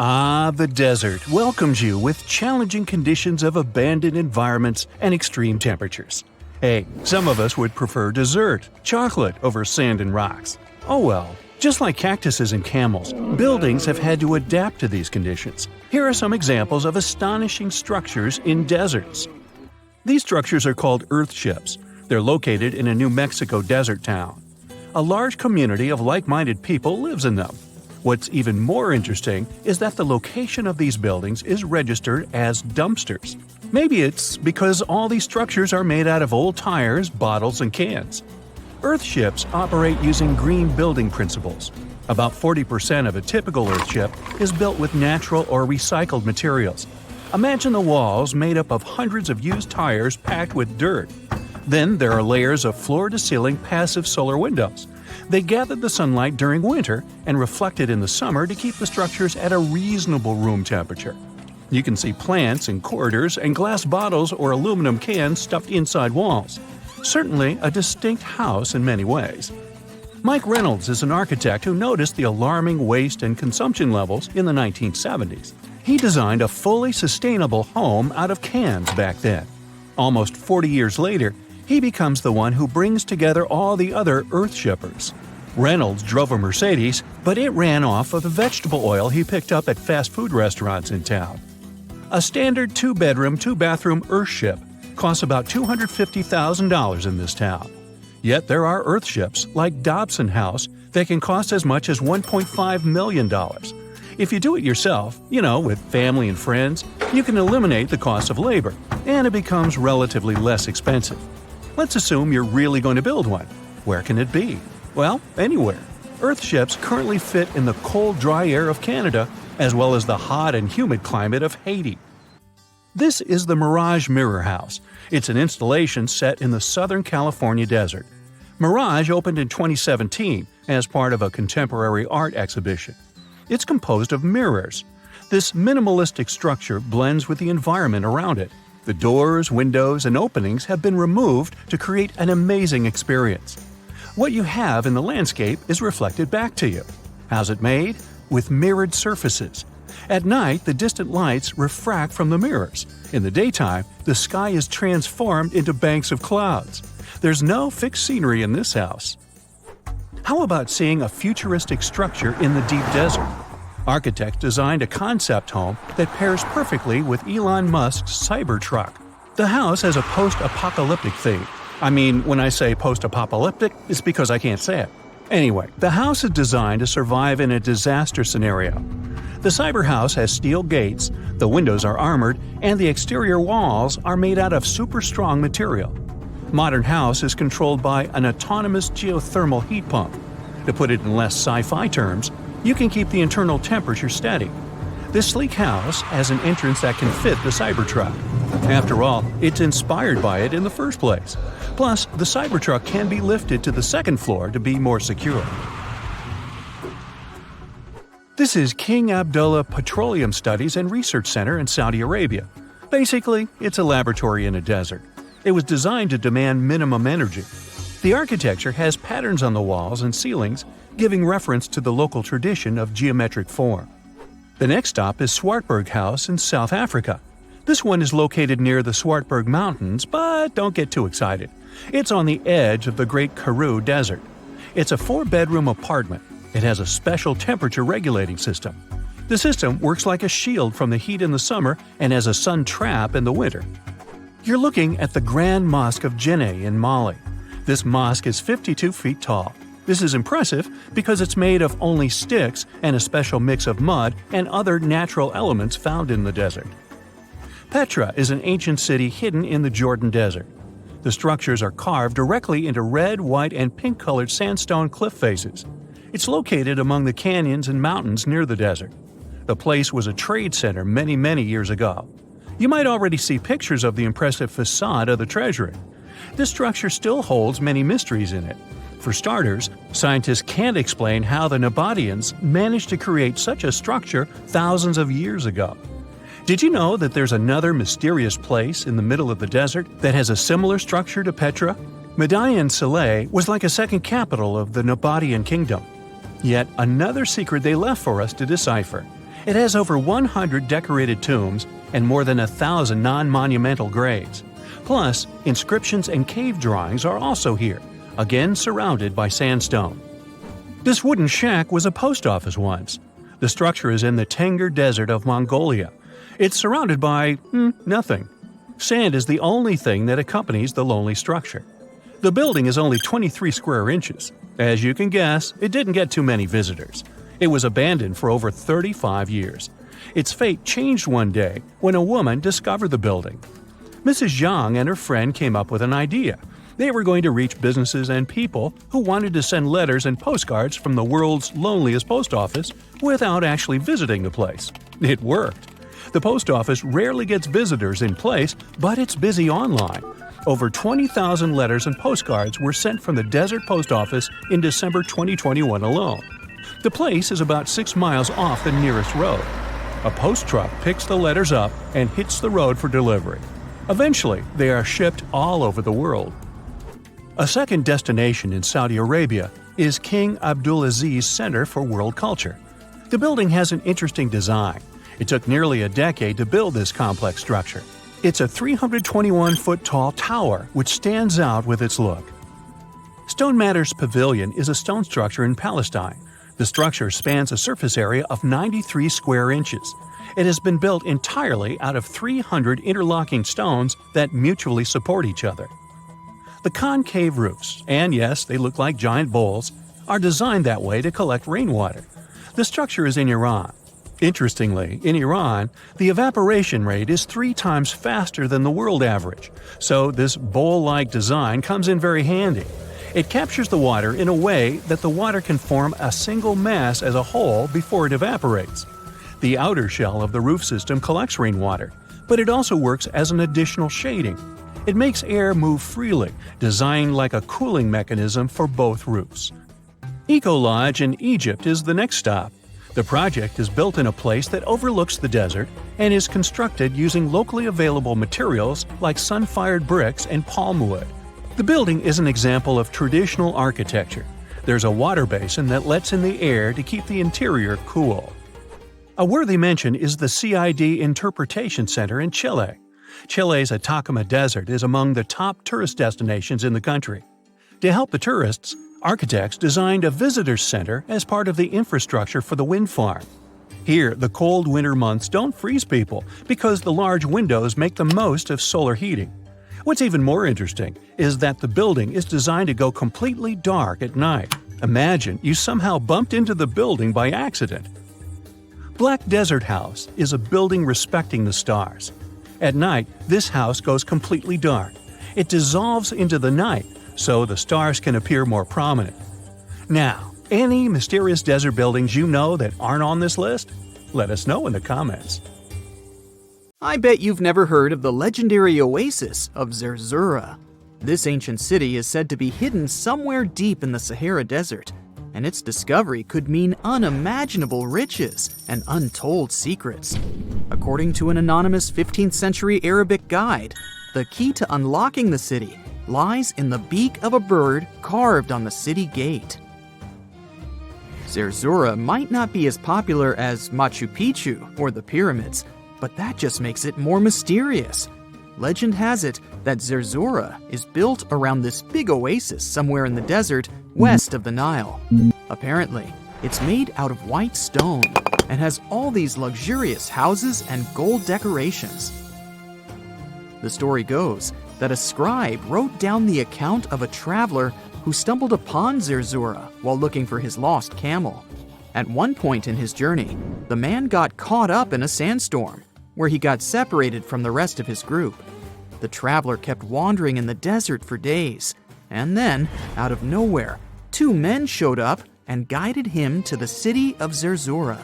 Ah, the desert welcomes you with challenging conditions of abandoned environments and extreme temperatures. Hey, some of us would prefer dessert, chocolate over sand and rocks. Oh well. Just like cactuses and camels, buildings have had to adapt to these conditions. Here are some examples of astonishing structures in deserts. These structures are called earthships. They're located in a New Mexico desert town. A large community of like-minded people lives in them. What's even more interesting is that the location of these buildings is registered as dumpsters. Maybe it's because all these structures are made out of old tires, bottles, and cans. Earthships operate using green building principles. About 40% of a typical earthship is built with natural or recycled materials. Imagine the walls made up of hundreds of used tires packed with dirt. Then there are layers of floor-to-ceiling passive solar windows. They gather the sunlight during winter and reflect it in the summer to keep the structures at a reasonable room temperature. You can see plants in corridors and glass bottles or aluminum cans stuffed inside walls. Certainly a distinct house in many ways. Mike Reynolds is an architect who noticed the alarming waste and consumption levels in the 1970s. He designed a fully sustainable home out of cans back then. Almost 40 years later, he becomes the one who brings together all the other earthshippers. Reynolds drove a Mercedes, but it ran off of the vegetable oil he picked up at fast food restaurants in town. A standard 2-bedroom, 2-bathroom earthship costs about $250,000 in this town. Yet there are earthships like Dobson House that can cost as much as $1.5 million. If you do it yourself, with family and friends, you can eliminate the cost of labor, and it becomes relatively less expensive. Let's assume you're really going to build one. Where can it be? Well, anywhere. Earthships currently fit in the cold, dry air of Canada, as well as the hot and humid climate of Haiti. This is the Mirage Mirror House. It's an installation set in the Southern California desert. Mirage opened in 2017 as part of a contemporary art exhibition. It's composed of mirrors. This minimalistic structure blends with the environment around it. The doors, windows, and openings have been removed to create an amazing experience. What you have in the landscape is reflected back to you. How's it made? With mirrored surfaces. At night, the distant lights refract from the mirrors. In the daytime, the sky is transformed into banks of clouds. There's no fixed scenery in this house. How about seeing a futuristic structure in the deep desert? Architects designed a concept home that pairs perfectly with Elon Musk's Cybertruck. The house has a post-apocalyptic theme. I mean, when I say post-apocalyptic, it's because I can't say it. Anyway, the house is designed to survive in a disaster scenario. The cyber house has steel gates, the windows are armored, and the exterior walls are made out of super strong material. Modern house is controlled by an autonomous geothermal heat pump. To put it in less sci-fi terms, you can keep the internal temperature steady. This sleek house has an entrance that can fit the Cybertruck. After all, it's inspired by it in the first place. Plus, the Cybertruck can be lifted to the second floor to be more secure. This is King Abdullah Petroleum Studies and Research Center in Saudi Arabia. Basically, it's a laboratory in a desert. It was designed to demand minimum energy. The architecture has patterns on the walls and ceilings, giving reference to the local tradition of geometric form. The next stop is Swartberg House in South Africa. This one is located near the Swartberg Mountains, but don't get too excited. It's on the edge of the Great Karoo Desert. It's a 4-bedroom apartment. It has a special temperature regulating system. The system works like a shield from the heat in the summer and as a sun trap in the winter. You're looking at the Grand Mosque of Djenné in Mali. This mosque is 52 feet tall. This is impressive because it's made of only sticks and a special mix of mud and other natural elements found in the desert. Petra is an ancient city hidden in the Jordan Desert. The structures are carved directly into red, white, and pink-colored sandstone cliff faces. It's located among the canyons and mountains near the desert. The place was a trade center many years ago. You might already see pictures of the impressive facade of the treasury. This structure still holds many mysteries in it. For starters, scientists can't explain how the Nabateans managed to create such a structure thousands of years ago. Did you know that there's another mysterious place in the middle of the desert that has a similar structure to Petra? Madain Saleh was like a second capital of the Nabatean kingdom. Yet another secret they left for us to decipher. It has over 100 decorated tombs and more than 1,000 non-monumental graves. Plus, inscriptions and cave drawings are also here, again surrounded by sandstone. This wooden shack was a post office once. The structure is in the Tengger Desert of Mongolia. It's surrounded by nothing. Sand is the only thing that accompanies the lonely structure. The building is only 23 square inches. As you can guess, it didn't get too many visitors. It was abandoned for over 35 years. Its fate changed one day when a woman discovered the building. Mrs. Zhang and her friend came up with an idea. They were going to reach businesses and people who wanted to send letters and postcards from the world's loneliest post office without actually visiting the place. It worked. The post office rarely gets visitors in place, but it's busy online. Over 20,000 letters and postcards were sent from the Desert Post Office in December 2021 alone. The place is about 6 miles off the nearest road. A post truck picks the letters up and hits the road for delivery. Eventually, they are shipped all over the world. A second destination in Saudi Arabia is King Abdulaziz Center for World Culture. The building has an interesting design. It took nearly a decade to build this complex structure. It's a 321-foot-tall tower which stands out with its look. Stone Matters Pavilion is a stone structure in Palestine. The structure spans a surface area of 93 square inches. It has been built entirely out of 300 interlocking stones that mutually support each other. The concave roofs, and yes, they look like giant bowls, are designed that way to collect rainwater. The structure is in Iran. Interestingly, in Iran, the evaporation rate is 3 times faster than the world average, so this bowl-like design comes in very handy. It captures the water in a way that the water can form a single mass as a whole before it evaporates. The outer shell of the roof system collects rainwater, but it also works as an additional shading. It makes air move freely, designed like a cooling mechanism for both roofs. Eco Lodge in Egypt is the next stop. The project is built in a place that overlooks the desert and is constructed using locally available materials like sun-fired bricks and palm wood. The building is an example of traditional architecture. There's a water basin that lets in the air to keep the interior cool. A worthy mention is the CID Interpretation Center in Chile. Chile's Atacama Desert is among the top tourist destinations in the country. To help the tourists, architects designed a visitors center as part of the infrastructure for the wind farm. Here, the cold winter months don't freeze people because the large windows make the most of solar heating. What's even more interesting is that the building is designed to go completely dark at night. Imagine you somehow bumped into the building by accident. Black Desert House is a building respecting the stars. At night, this house goes completely dark. It dissolves into the night, so the stars can appear more prominent. Now, any mysterious desert buildings you know that aren't on this list? Let us know in the comments. I bet you've never heard of the legendary oasis of Zerzura. This ancient city is said to be hidden somewhere deep in the Sahara Desert, and its discovery could mean unimaginable riches and untold secrets. According to an anonymous 15th century Arabic guide, the key to unlocking the city lies in the beak of a bird carved on the city gate. Zerzura might not be as popular as Machu Picchu or the pyramids, but that just makes it more mysterious. Legend has it that Zerzura is built around this big oasis somewhere in the desert west of the Nile. Apparently, it's made out of white stone and has all these luxurious houses and gold decorations. The story goes that a scribe wrote down the account of a traveler who stumbled upon Zerzura while looking for his lost camel. At one point in his journey, the man got caught up in a sandstorm, where he got separated from the rest of his group. The traveler kept wandering in the desert for days, and then, out of nowhere, 2 men showed up and guided him to the city of Zerzura.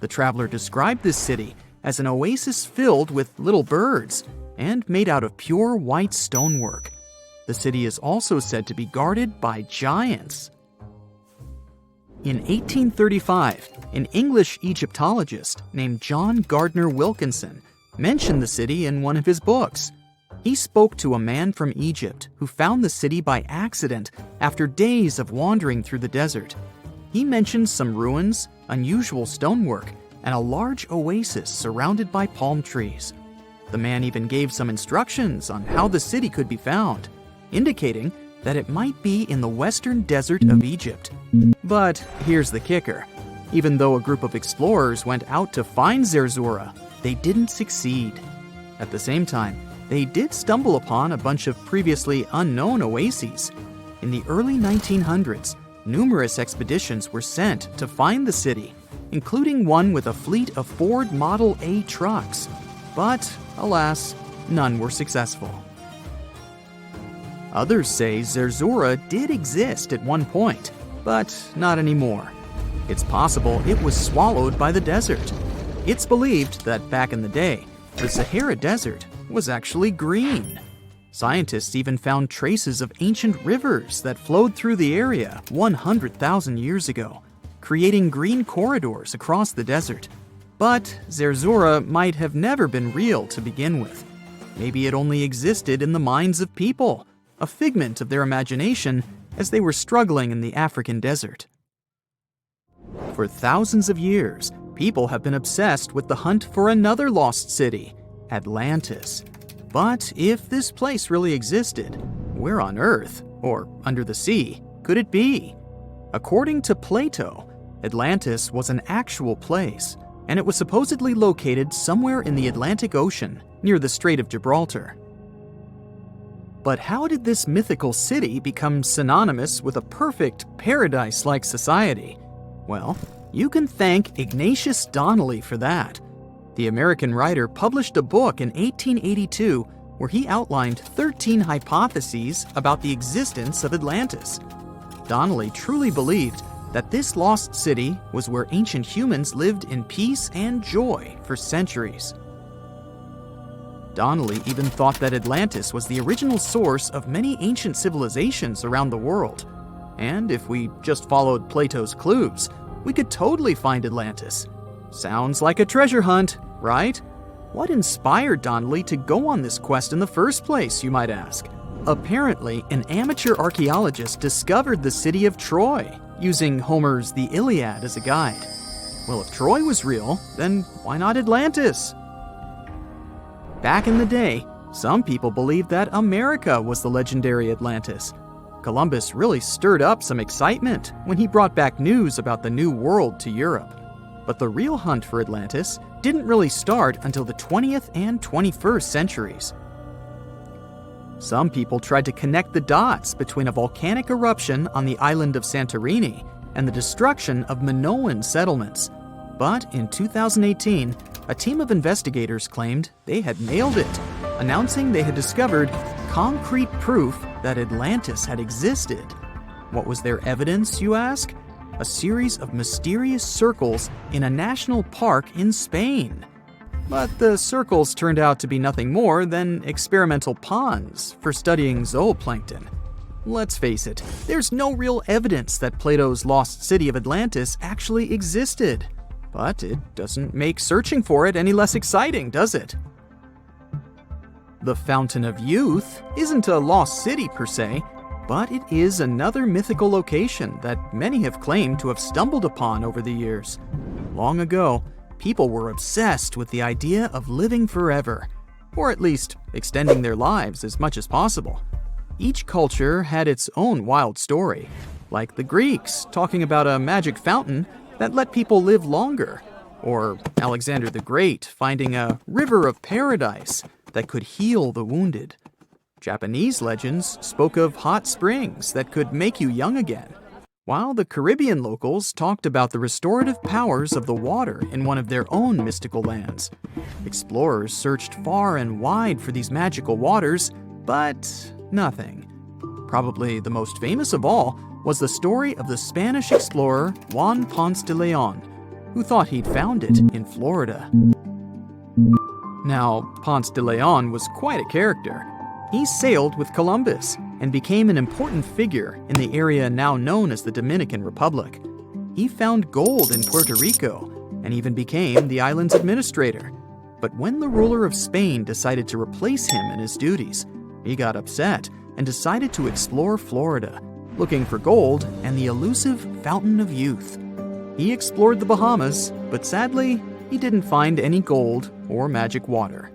The traveler described this city as an oasis filled with little birds and made out of pure white stonework. The city is also said to be guarded by giants. In 1835, an English Egyptologist named John Gardner Wilkinson mentioned the city in one of his books. He spoke to a man from Egypt who found the city by accident after days of wandering through the desert. He mentioned some ruins, unusual stonework, and a large oasis surrounded by palm trees. The man even gave some instructions on how the city could be found, indicating that it might be in the western desert of Egypt. But here's the kicker. Even though a group of explorers went out to find Zerzura, they didn't succeed. At the same time, they did stumble upon a bunch of previously unknown oases. In the early 1900s, numerous expeditions were sent to find the city, including one with a fleet of Ford Model A trucks. But, alas, none were successful. Others say Zerzura did exist at one point, but not anymore. It's possible it was swallowed by the desert. It's believed that back in the day, the Sahara Desert was actually green. Scientists even found traces of ancient rivers that flowed through the area 100,000 years ago, creating green corridors across the desert. But Zerzura might have never been real to begin with. Maybe it only existed in the minds of people, a figment of their imagination as they were struggling in the African desert. For thousands of years, people have been obsessed with the hunt for another lost city, Atlantis. But if this place really existed, where on Earth, or under the sea, could it be? According to Plato, Atlantis was an actual place, and it was supposedly located somewhere in the Atlantic Ocean, near the Strait of Gibraltar. But how did this mythical city become synonymous with a perfect, paradise-like society? Well, you can thank Ignatius Donnelly for that. The American writer published a book in 1882 where he outlined 13 hypotheses about the existence of Atlantis. Donnelly truly believed that this lost city was where ancient humans lived in peace and joy for centuries. Donnelly even thought that Atlantis was the original source of many ancient civilizations around the world. And if we just followed Plato's clues, we could totally find Atlantis. Sounds like a treasure hunt, right? What inspired Donnelly to go on this quest in the first place, you might ask? Apparently, an amateur archaeologist discovered the city of Troy, using Homer's The Iliad as a guide. Well, if Troy was real, then why not Atlantis? Back in the day, some people believed that America was the legendary Atlantis. Columbus really stirred up some excitement when he brought back news about the New World to Europe. But the real hunt for Atlantis didn't really start until the 20th and 21st centuries. Some people tried to connect the dots between a volcanic eruption on the island of Santorini and the destruction of Minoan settlements. But in 2018, a team of investigators claimed they had nailed it, announcing they had discovered concrete proof that Atlantis had existed. What was their evidence, you ask? A series of mysterious circles in a national park in Spain. But the circles turned out to be nothing more than experimental ponds for studying zooplankton. Let's face it, there's no real evidence that Plato's lost city of Atlantis actually existed. But it doesn't make searching for it any less exciting, does it? The Fountain of Youth isn't a lost city per se, but it is another mythical location that many have claimed to have stumbled upon over the years. Long ago, people were obsessed with the idea of living forever, or at least extending their lives as much as possible. Each culture had its own wild story, like the Greeks talking about a magic fountain that let people live longer, or Alexander the Great finding a river of paradise that could heal the wounded. Japanese legends spoke of hot springs that could make you young again, while the Caribbean locals talked about the restorative powers of the water in one of their own mystical lands. Explorers searched far and wide for these magical waters, but nothing. Probably the most famous of all was the story of the Spanish explorer Juan Ponce de Leon, who thought he'd found it in Florida. Now, Ponce de Leon was quite a character. He sailed with Columbus and became an important figure in the area now known as the Dominican Republic. He found gold in Puerto Rico and even became the island's administrator. But when the ruler of Spain decided to replace him in his duties, he got upset and decided to explore Florida, looking for gold and the elusive Fountain of Youth. He explored the Bahamas, but sadly, he didn't find any gold or magic water.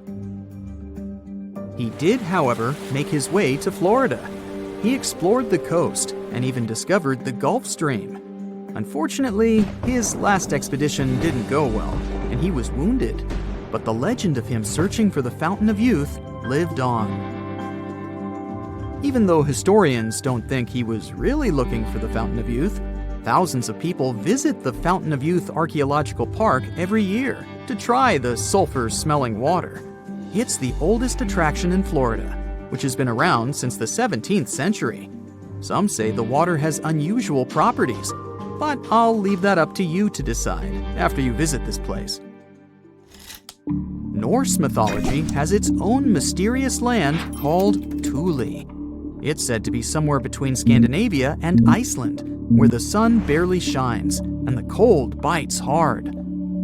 He did, however, make his way to Florida. He explored the coast and even discovered the Gulf Stream. Unfortunately, his last expedition didn't go well, and he was wounded. But the legend of him searching for the Fountain of Youth lived on. Even though historians don't think he was really looking for the Fountain of Youth, thousands of people visit the Fountain of Youth Archaeological Park every year to try the sulfur-smelling water. It's the oldest attraction in Florida, which has been around since the 17th century. Some say the water has unusual properties, but I'll leave that up to you to decide after you visit this place. Norse mythology has its own mysterious land called Thule. It's said to be somewhere between Scandinavia and Iceland, where the sun barely shines and the cold bites hard.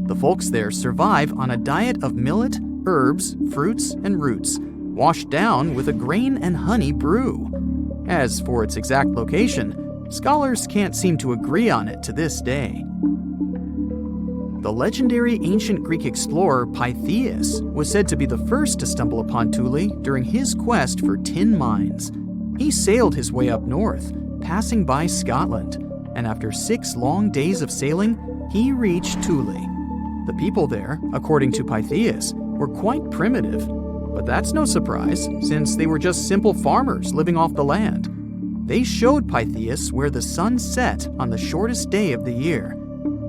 The folks there survive on a diet of millet, herbs, fruits, and roots, washed down with a grain and honey brew. As for its exact location, scholars can't seem to agree on it to this day. The legendary ancient Greek explorer Pytheas was said to be the first to stumble upon Thule during his quest for tin mines. He sailed his way up north, passing by Scotland, and after 6 long days of sailing, he reached Thule. The people there, according to Pytheas, were quite primitive, but that's no surprise since they were just simple farmers living off the land. They showed Pytheas where the sun set on the shortest day of the year.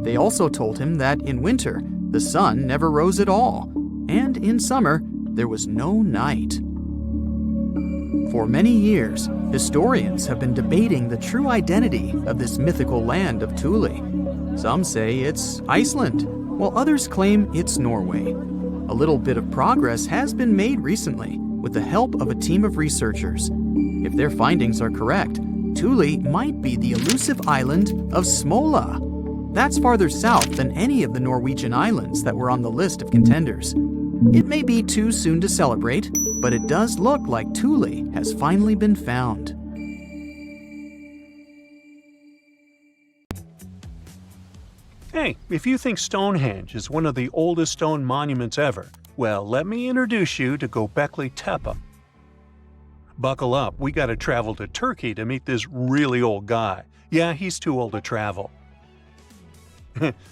They also told him that in winter, the sun never rose at all, and in summer, there was no night. For many years, historians have been debating the true identity of this mythical land of Thule. Some say it's Iceland, while others claim it's Norway. A little bit of progress has been made recently with the help of a team of researchers. If their findings are correct, Thule might be the elusive island of Smola. That's farther south than any of the Norwegian islands that were on the list of contenders. It may be too soon to celebrate, but it does look like Thule has finally been found. Hey, if you think Stonehenge is one of the oldest stone monuments ever, well, let me introduce you to Göbekli Tepe. Buckle up, we gotta travel to Turkey to meet this really old guy. Yeah, he's too old to travel.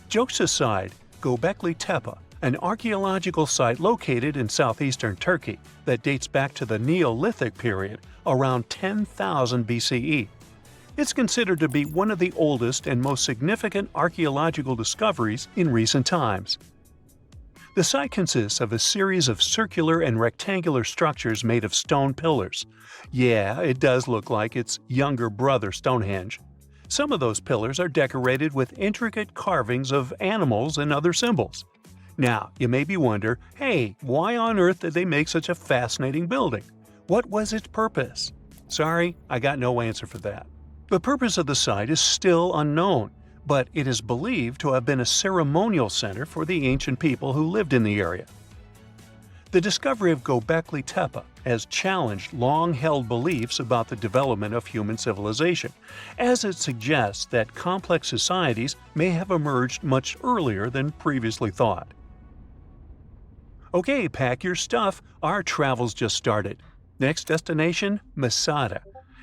Jokes aside, Göbekli Tepe, an archaeological site located in southeastern Turkey that dates back to the Neolithic period, around 10,000 BCE. It's considered to be one of the oldest and most significant archaeological discoveries in recent times. The site consists of a series of circular and rectangular structures made of stone pillars. Yeah, it does look like its younger brother Stonehenge. Some of those pillars are decorated with intricate carvings of animals and other symbols. Now, you maybe wonder, hey, why on earth did they make such a fascinating building? What was its purpose? Sorry, I got no answer for that. The purpose of the site is still unknown, but it is believed to have been a ceremonial center for the ancient people who lived in the area. The discovery of Göbekli Tepe has challenged long-held beliefs about the development of human civilization, as it suggests that complex societies may have emerged much earlier than previously thought. Okay, pack your stuff, our travel's just started. Next destination, Masada.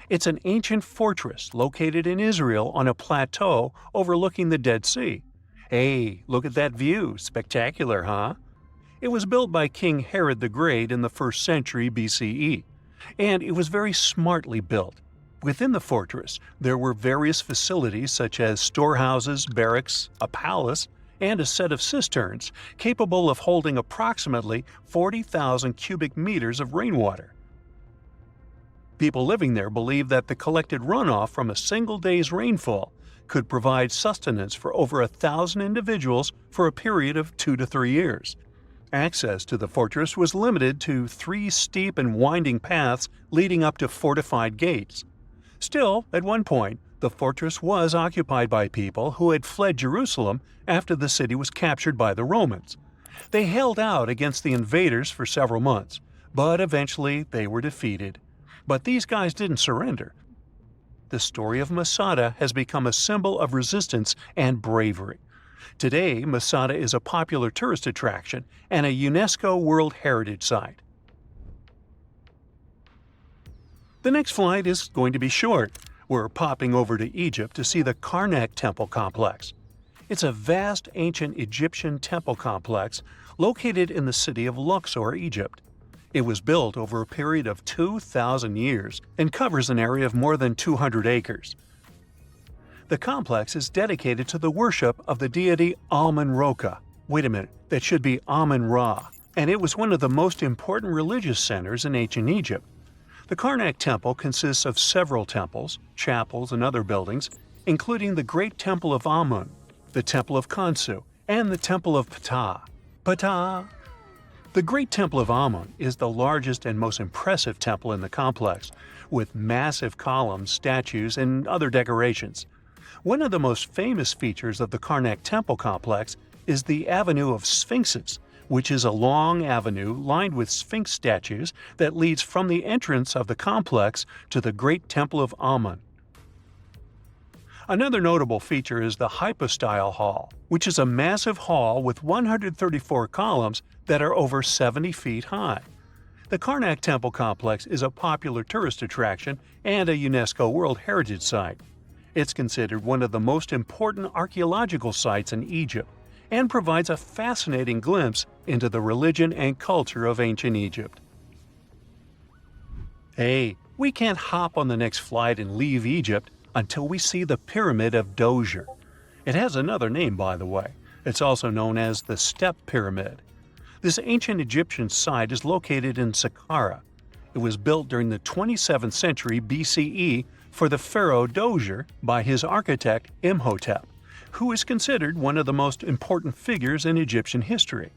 It's an ancient fortress located in Israel on a plateau overlooking the Dead Sea. Hey, look at that view, spectacular, huh? It was built by King Herod the Great in the 1st century BCE, and it was very smartly built. Within the fortress, there were various facilities such as storehouses, barracks, a palace, and a set of cisterns capable of holding approximately 40,000 cubic meters of rainwater. People living there believed that the collected runoff from a single day's rainfall could provide sustenance for over 1,000 individuals for a period of 2 to 3 years. Access to the fortress was limited to 3 steep and winding paths leading up to fortified gates. Still, at one point, the fortress was occupied by people who had fled Jerusalem after the city was captured by the Romans. They held out against the invaders for several months, but eventually they were defeated. But these guys didn't surrender. The story of Masada has become a symbol of resistance and bravery. Today, Masada is a popular tourist attraction and a UNESCO World Heritage Site. The next flight is going to be short. We're popping over to Egypt to see the Karnak Temple Complex. It's a vast ancient Egyptian temple complex located in the city of Luxor, Egypt. It was built over a period of 2,000 years and covers an area of more than 200 acres. The complex is dedicated to the worship of the deity Amun-Roka. Wait a minute, that should be Amun-Ra, and it was one of the most important religious centers in ancient Egypt. The Karnak Temple consists of several temples, chapels, and other buildings, including the Great Temple of Amun, the Temple of Khonsu, and the Temple of Ptah. Ptah! The Great Temple of Amun is the largest and most impressive temple in the complex, with massive columns, statues, and other decorations. One of the most famous features of the Karnak Temple complex is the Avenue of Sphinxes, which is a long avenue lined with Sphinx statues that leads from the entrance of the complex to the Great Temple of Amun. Another notable feature is the Hypostyle Hall, which is a massive hall with 134 columns that are over 70 feet high. The Karnak Temple complex is a popular tourist attraction and a UNESCO World Heritage Site. It's considered one of the most important archaeological sites in Egypt and provides a fascinating glimpse into the religion and culture of ancient Egypt. Hey, we can't hop on the next flight and leave Egypt until we see the Pyramid of Djoser. It has another name, by the way. It's also known as the Step Pyramid. This ancient Egyptian site is located in Saqqara. It was built during the 27th century BCE for the pharaoh Djoser by his architect Imhotep, who is considered one of the most important figures in Egyptian history.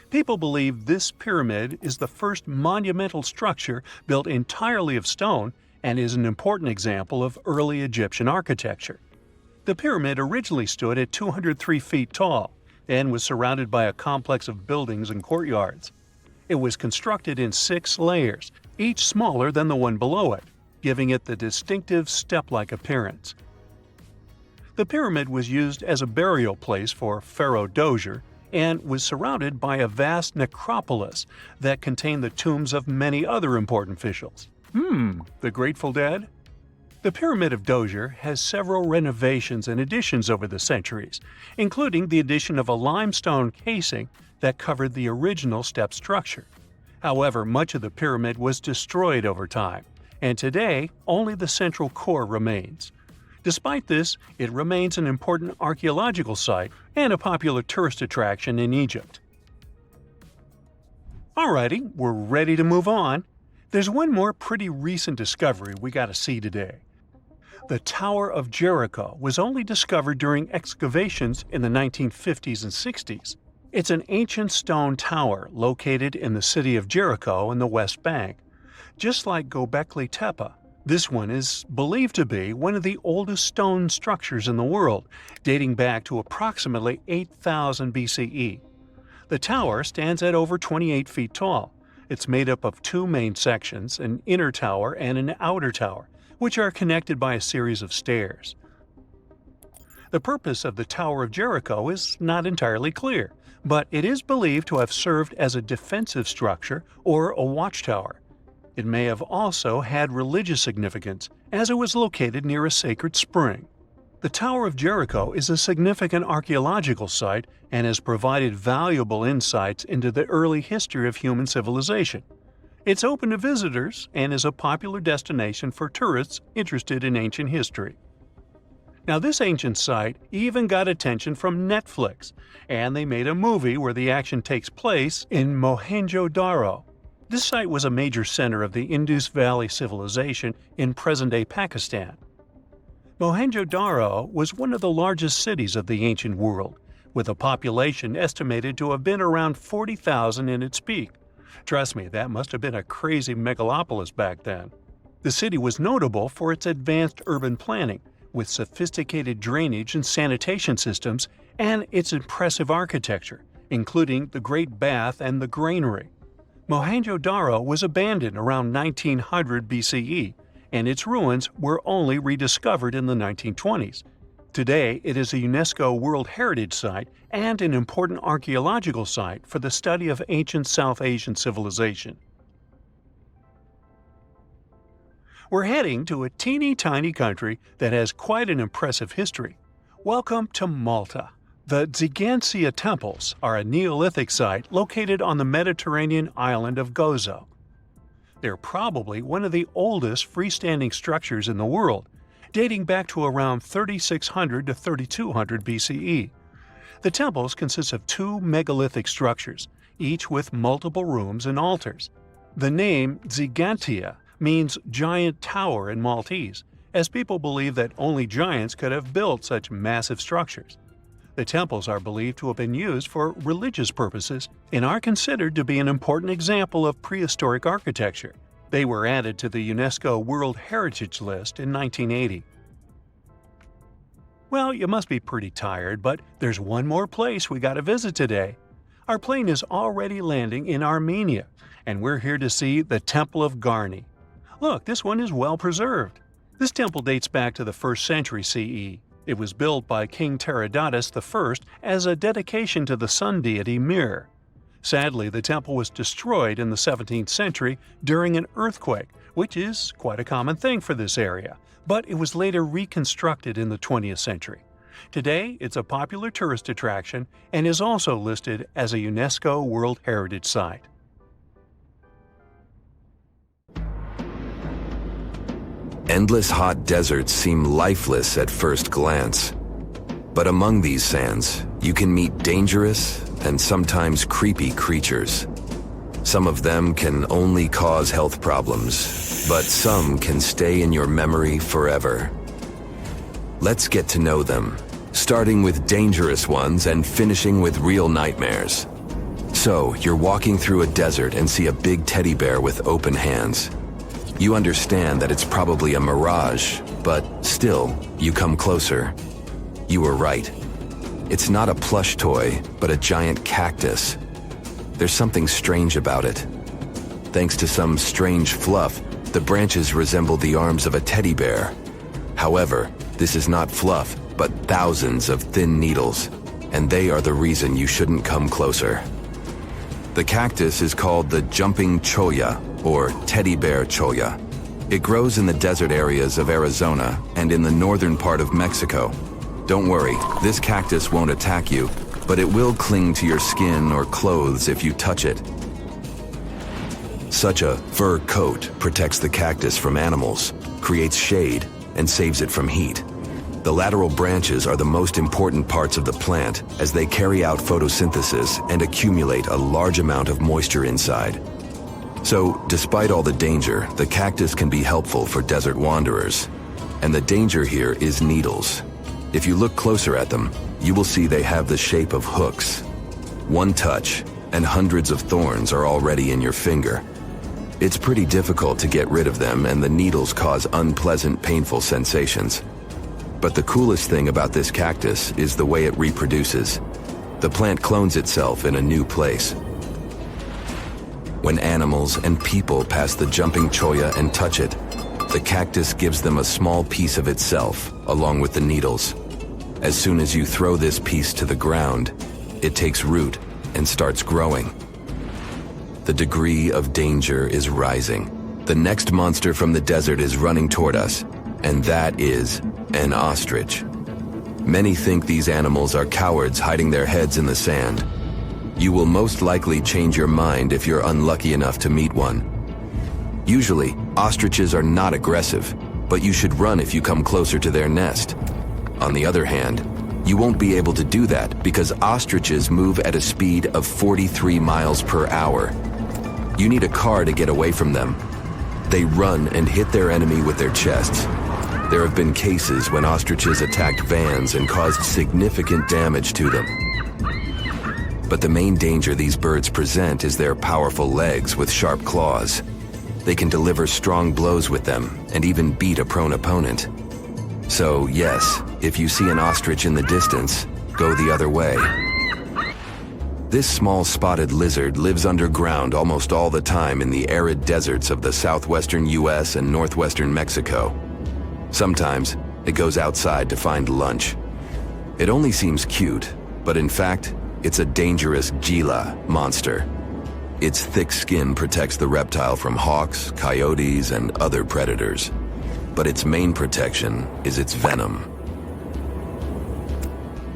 People believe this pyramid is the first monumental structure built entirely of stone and is an important example of early Egyptian architecture. The pyramid originally stood at 203 feet tall and was surrounded by a complex of buildings and courtyards. It was constructed in 6 layers, each smaller than the one below it, giving it the distinctive step-like appearance. The pyramid was used as a burial place for Pharaoh Djoser and was surrounded by a vast necropolis that contained the tombs of many other important officials. The Grateful Dead? The Pyramid of Djoser has several renovations and additions over the centuries, including the addition of a limestone casing that covered the original step structure. However, much of the pyramid was destroyed over time, and today only the central core remains. Despite this, it remains an important archaeological site and a popular tourist attraction in Egypt. Alrighty, we're ready to move on. There's one more pretty recent discovery we gotta see today. The Tower of Jericho was only discovered during excavations in the 1950s and 60s. It's an ancient stone tower located in the city of Jericho in the West Bank. Just like Göbekli Tepe, this one is believed to be one of the oldest stone structures in the world, dating back to approximately 8000 BCE. The tower stands at over 28 feet tall. It's made up of 2 main sections, an inner tower and an outer tower, which are connected by a series of stairs. The purpose of the Tower of Jericho is not entirely clear, but it is believed to have served as a defensive structure or a watchtower. It may have also had religious significance, as it was located near a sacred spring. The Tower of Jericho is a significant archaeological site and has provided valuable insights into the early history of human civilization. It's open to visitors and is a popular destination for tourists interested in ancient history. Now, this ancient site even got attention from Netflix, and they made a movie where the action takes place in Mohenjo-Daro. This site was a major center of the Indus Valley civilization in present-day Pakistan. Mohenjo-Daro was one of the largest cities of the ancient world, with a population estimated to have been around 40,000 in its peak. Trust me, that must have been a crazy megalopolis back then. The city was notable for its advanced urban planning, with sophisticated drainage and sanitation systems, and its impressive architecture, including the Great Bath and the Granary. Mohenjo-Daro was abandoned around 1900 BCE, and its ruins were only rediscovered in the 1920s. Today, it is a UNESCO World Heritage Site and an important archaeological site for the study of ancient South Asian civilization. We're heading to a teeny-tiny country that has quite an impressive history. Welcome to Malta. The Ġgantija Temples are a Neolithic site located on the Mediterranean island of Gozo. They're probably one of the oldest freestanding structures in the world, dating back to around 3600 to 3200 BCE. The temples consist of two megalithic structures, each with multiple rooms and altars. The name Ġgantija means giant tower in Maltese, as people believe that only giants could have built such massive structures. The temples are believed to have been used for religious purposes and are considered to be an important example of prehistoric architecture. They were added to the UNESCO World Heritage List in 1980. Well, you must be pretty tired, but there's one more place we gotta visit today. Our plane is already landing in Armenia, and we're here to see the Temple of Garni. Look, this one is well preserved. This temple dates back to the 1st century CE. It was built by King Tiridates I as a dedication to the sun deity Mir. Sadly, the temple was destroyed in the 17th century during an earthquake, which is quite a common thing for this area, but it was later reconstructed in the 20th century. Today, it's a popular tourist attraction and is also listed as a UNESCO World Heritage Site. Endless hot deserts seem lifeless at first glance. But among these sands, you can meet dangerous and sometimes creepy creatures. Some of them can only cause health problems, but some can stay in your memory forever. Let's get to know them, starting with dangerous ones and finishing with real nightmares. So, you're walking through a desert and see a big teddy bear with open hands. You understand that it's probably a mirage, but still, you come closer. You were right. It's not a plush toy, but a giant cactus. There's something strange about it. Thanks to some strange fluff, the branches resemble the arms of a teddy bear. However, this is not fluff, but thousands of thin needles, and they are the reason you shouldn't come closer. The cactus is called the jumping cholla, or teddy bear cholla. It grows in the desert areas of Arizona and in the northern part of Mexico. Don't worry, this cactus won't attack you, but it will cling to your skin or clothes if you touch it. Such a fur coat protects the cactus from animals, creates shade, and saves it from heat. The lateral branches are the most important parts of the plant as they carry out photosynthesis and accumulate a large amount of moisture inside. So, despite all the danger, the cactus can be helpful for desert wanderers. And the danger here is needles. If you look closer at them, you will see they have the shape of hooks. One touch, and hundreds of thorns are already in your finger. It's pretty difficult to get rid of them, and the needles cause unpleasant, painful sensations. But the coolest thing about this cactus is the way it reproduces. The plant clones itself in a new place. When animals and people pass the jumping cholla and touch it, the cactus gives them a small piece of itself, along with the needles. As soon as you throw this piece to the ground, it takes root and starts growing. The degree of danger is rising. The next monster from the desert is running toward us, and that is an ostrich. Many think these animals are cowards hiding their heads in the sand. You will most likely change your mind if you're unlucky enough to meet one. Usually, ostriches are not aggressive, but you should run if you come closer to their nest. On the other hand, you won't be able to do that because ostriches move at a speed of 43 miles per hour. You need a car to get away from them. They run and hit their enemy with their chests. There have been cases when ostriches attacked vans and caused significant damage to them. But the main danger these birds present is their powerful legs with sharp claws. They can deliver strong blows with them and even beat a prone opponent. So yes, if you see an ostrich in the distance, go the other way. This small spotted lizard lives underground almost all the time in the arid deserts of the southwestern US and northwestern Mexico. Sometimes it goes outside to find lunch, It only seems cute, but in fact, it's a dangerous Gila monster. Its thick skin protects the reptile from hawks, coyotes, and other predators. But its main protection is its venom.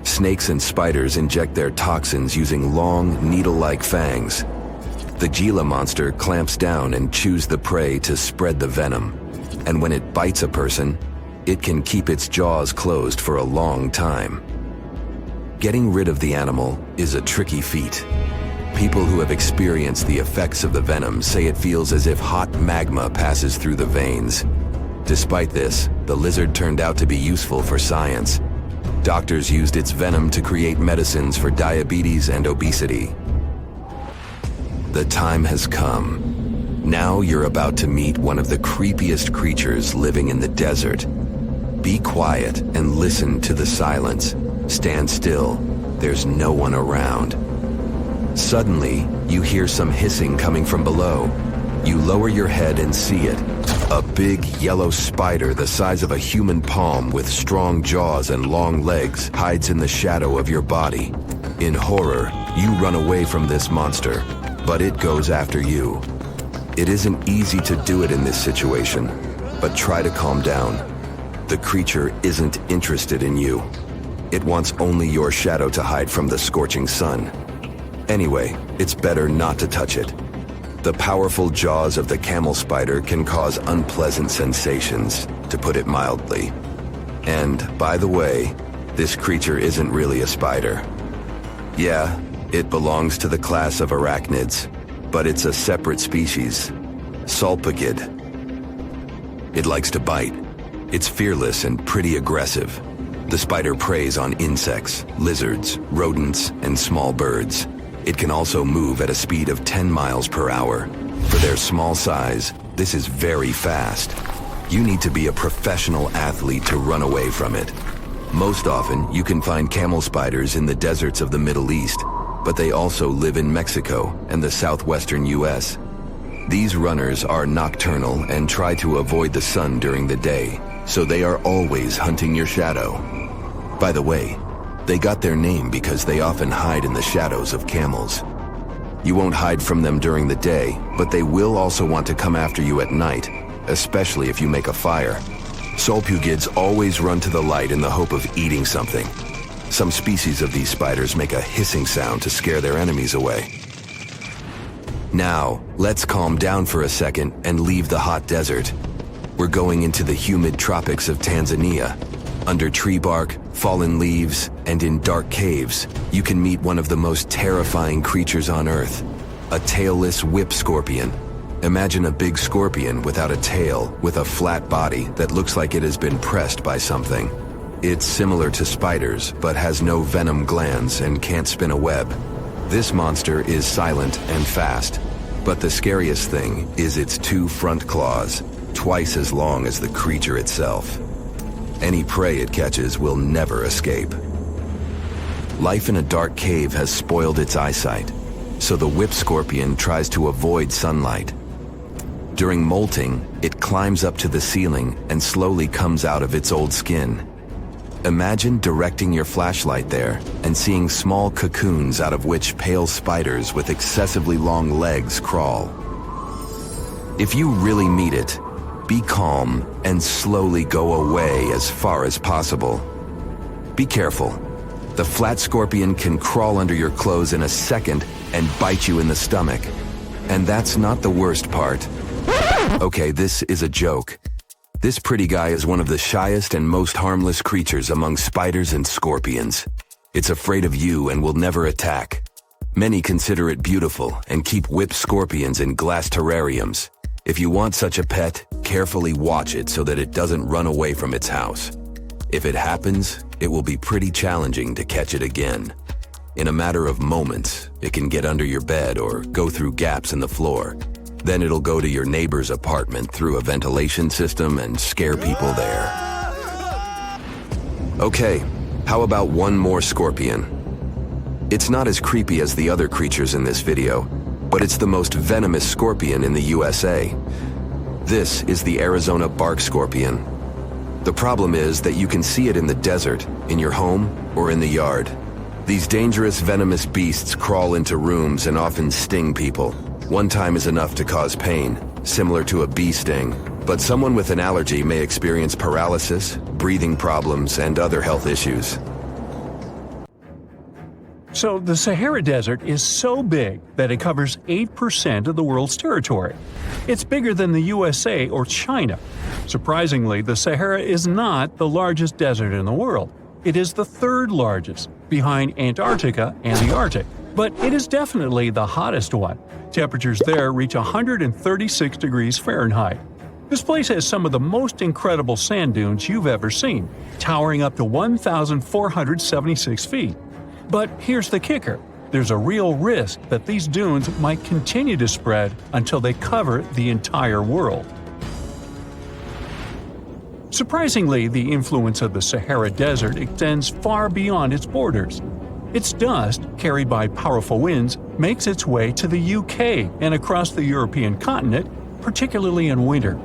Snakes and spiders inject their toxins using long, needle-like fangs. The Gila monster clamps down and chews the prey to spread the venom. And when it bites a person, it can keep its jaws closed for a long time. Getting rid of the animal is a tricky feat. People who have experienced the effects of the venom say it feels as if hot magma passes through the veins. Despite this, the lizard turned out to be useful for science. Doctors used its venom to create medicines for diabetes and obesity. The time has come. Now you're about to meet one of the creepiest creatures living in the desert. Be quiet and listen to the silence. Stand still. There's no one around. Suddenly, you hear some hissing coming from below. You lower your head and see it. A big yellow spider the size of a human palm with strong jaws and long legs hides in the shadow of your body. In horror, you run away from this monster, but it goes after you. It isn't easy to do it in this situation, but try to calm down. The creature isn't interested in you. It wants only your shadow to hide from the scorching sun. Anyway, it's better not to touch it. The powerful jaws of the camel spider can cause unpleasant sensations, to put it mildly. And, by the way, this creature isn't really a spider. Yeah, it belongs to the class of arachnids, but it's a separate species, Sulpagid. It likes to bite. It's fearless and pretty aggressive. The spider preys on insects, lizards, rodents, and small birds. It can also move at a speed of 10 miles per hour. For their small size, this is very fast. You need to be a professional athlete to run away from it. Most often, you can find camel spiders in the deserts of the Middle East, but they also live in Mexico and the southwestern US. These runners are nocturnal and try to avoid the sun during the day, so they are always hunting your shadow. By the way, they got their name because they often hide in the shadows of camels. You won't hide from them during the day, but they will also want to come after you at night, especially if you make a fire. Sulpugids always run to the light in the hope of eating something. Some species of these spiders make a hissing sound to scare their enemies away. Now, let's calm down for a second and leave the hot desert. We're going into the humid tropics of Tanzania. Under tree bark, fallen leaves, and in dark caves, you can meet one of the most terrifying creatures on Earth, a tailless whip scorpion. Imagine a big scorpion without a tail, with a flat body that looks like it has been pressed by something. It's similar to spiders, but has no venom glands and can't spin a web. This monster is silent and fast, but the scariest thing is its 2 front claws, twice as long as the creature itself. Any prey it catches will never escape. Life in a dark cave has spoiled its eyesight, so the whip scorpion tries to avoid sunlight. During molting, it climbs up to the ceiling and slowly comes out of its old skin. Imagine directing your flashlight there and seeing small cocoons out of which pale spiders with excessively long legs crawl. If you really meet it, be calm and slowly go away as far as possible. Be careful. The flat scorpion can crawl under your clothes in a second and bite you in the stomach. And that's not the worst part. Okay, this is a joke. This pretty guy is one of the shyest and most harmless creatures among spiders and scorpions. It's afraid of you and will never attack. Many consider it beautiful and keep whip scorpions in glass terrariums. If you want such a pet, carefully watch it so that it doesn't run away from its house. If it happens, it will be pretty challenging to catch it again. In a matter of moments, it can get under your bed or go through gaps in the floor. Then it'll go to your neighbor's apartment through a ventilation system and scare people there. Okay, how about one more scorpion? It's not as creepy as the other creatures in this video, but it's the most venomous scorpion in the USA. This is the Arizona bark scorpion. The problem is that you can see it in the desert, in your home, or in the yard. These dangerous venomous beasts crawl into rooms and often sting people. One time is enough to cause pain, similar to a bee sting. But someone with an allergy may experience paralysis, breathing problems, and other health issues. So the Sahara Desert is so big that it covers 8% of the world's territory. It's bigger than the USA or China. Surprisingly, the Sahara is not the largest desert in the world. It is the third largest, behind Antarctica and the Arctic. But it is definitely the hottest one. Temperatures there reach 136 degrees Fahrenheit. This place has some of the most incredible sand dunes you've ever seen, towering up to 1,476 feet. But here's the kicker. There's a real risk that these dunes might continue to spread until they cover the entire world. Surprisingly, the influence of the Sahara Desert extends far beyond its borders. Its dust, carried by powerful winds, makes its way to the UK and across the European continent, particularly in winter.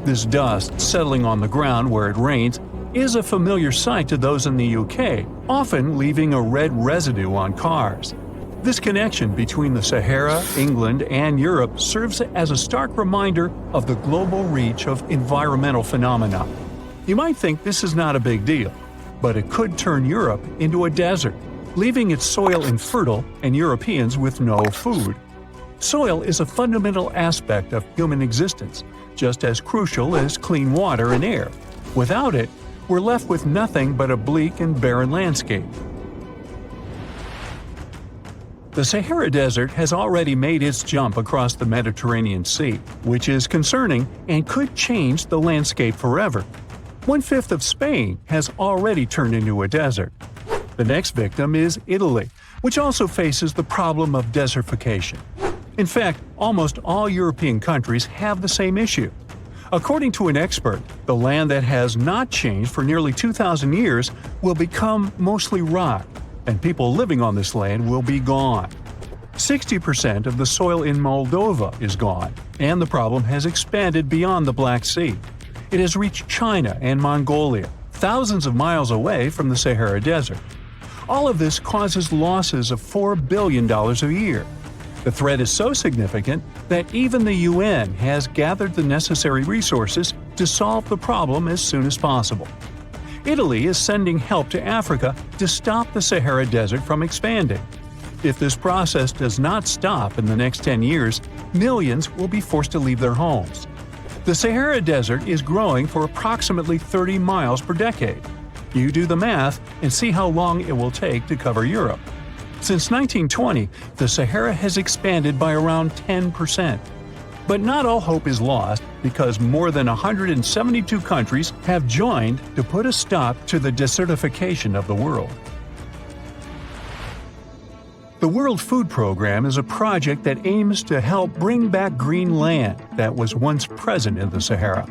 This dust, settling on the ground where it rains, is a familiar sight to those in the UK, often leaving a red residue on cars. This connection between the Sahara, England, and Europe serves as a stark reminder of the global reach of environmental phenomena. You might think this is not a big deal, but it could turn Europe into a desert, leaving its soil infertile and Europeans with no food. Soil is a fundamental aspect of human existence, just as crucial as clean water and air. Without it, we're left with nothing but a bleak and barren landscape. The Sahara Desert has already made its jump across the Mediterranean Sea, which is concerning and could change the landscape forever. 1/5 of Spain has already turned into a desert. The next victim is Italy, which also faces the problem of desertification. In fact, almost all European countries have the same issue. According to an expert, the land that has not changed for nearly 2,000 years will become mostly rock, and people living on this land will be gone. 60% of the soil in Moldova is gone, and the problem has expanded beyond the Black Sea. It has reached China and Mongolia, thousands of miles away from the Sahara Desert. All of this causes losses of $4 billion a year. The threat is so significant that even the UN has gathered the necessary resources to solve the problem as soon as possible. Italy is sending help to Africa to stop the Sahara Desert from expanding. If this process does not stop in the next 10 years, millions will be forced to leave their homes. The Sahara Desert is growing for approximately 30 miles per decade. You do the math and see how long it will take to cover Europe. Since 1920, the Sahara has expanded by around 10%. But not all hope is lost because more than 172 countries have joined to put a stop to the desertification of the world. The World Food Program is a project that aims to help bring back green land that was once present in the Sahara.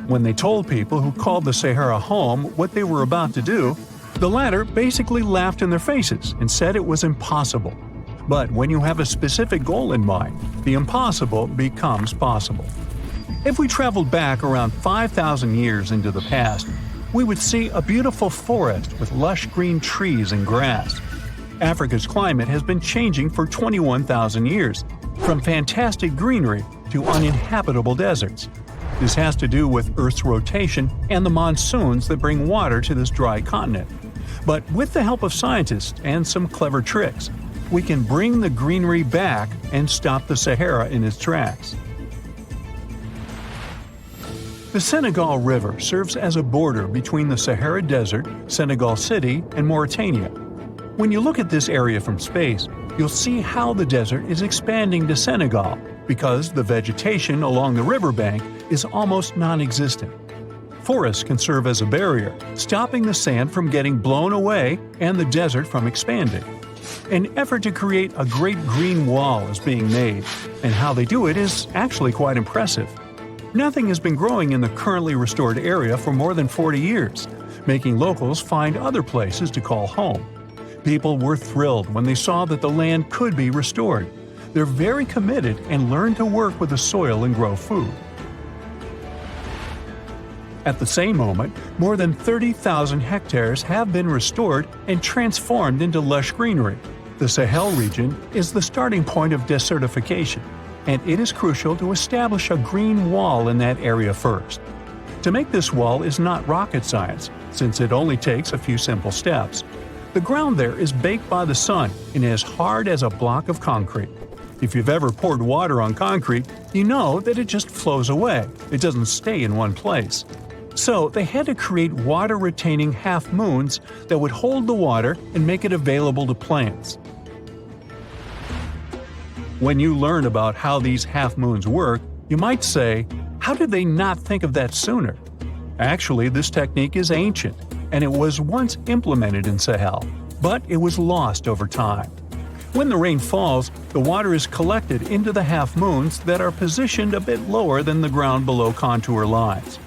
When they told people who called the Sahara home what they were about to do, the latter basically laughed in their faces and said it was impossible. But when you have a specific goal in mind, the impossible becomes possible. If we traveled back around 5,000 years into the past, we would see a beautiful forest with lush green trees and grass. Africa's climate has been changing for 21,000 years, from fantastic greenery to uninhabitable deserts. This has to do with Earth's rotation and the monsoons that bring water to this dry continent. But with the help of scientists and some clever tricks, we can bring the greenery back and stop the Sahara in its tracks. The Senegal River serves as a border between the Sahara Desert, Senegal City, and Mauritania. When you look at this area from space, you'll see how the desert is expanding to Senegal because the vegetation along the riverbank is almost non-existent. Forests can serve as a barrier, stopping the sand from getting blown away and the desert from expanding. An effort to create a great green wall is being made, and how they do it is actually quite impressive. Nothing has been growing in the currently restored area for more than 40 years, making locals find other places to call home. People were thrilled when they saw that the land could be restored. They're very committed and learn to work with the soil and grow food. At the same moment, more than 30,000 hectares have been restored and transformed into lush greenery. The Sahel region is the starting point of desertification, and it is crucial to establish a green wall in that area first. To make this wall is not rocket science, since it only takes a few simple steps. The ground there is baked by the sun and as hard as a block of concrete. If you've ever poured water on concrete, you know that it just flows away. It doesn't stay in one place. So they had to create water-retaining half-moons that would hold the water and make it available to plants. When you learn about how these half-moons work, you might say, how did they not think of that sooner? Actually, this technique is ancient, and it was once implemented in Sahel, but it was lost over time. When the rain falls, the water is collected into the half-moons that are positioned a bit lower than the ground below contour lines.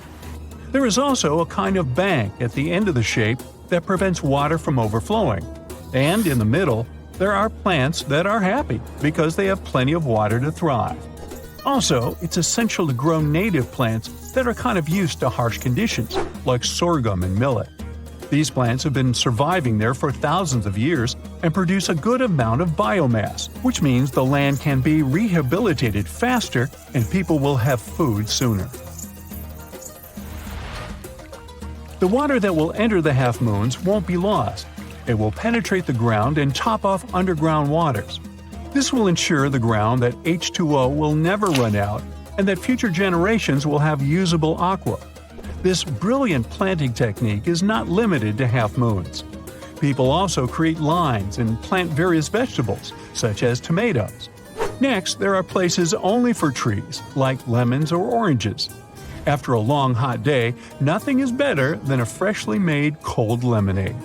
There is also a kind of bank at the end of the shape that prevents water from overflowing. And in the middle, there are plants that are happy because they have plenty of water to thrive. Also, it's essential to grow native plants that are kind of used to harsh conditions, like sorghum and millet. These plants have been surviving there for thousands of years and produce a good amount of biomass, which means the land can be rehabilitated faster and people will have food sooner. The water that will enter the half-moons won't be lost. It will penetrate the ground and top off underground waters. This will ensure the ground that H2O will never run out and that future generations will have usable aqua. This brilliant planting technique is not limited to half-moons. People also create lines and plant various vegetables, such as tomatoes. Next, there are places only for trees, like lemons or oranges. After a long hot day, nothing is better than a freshly made cold lemonade.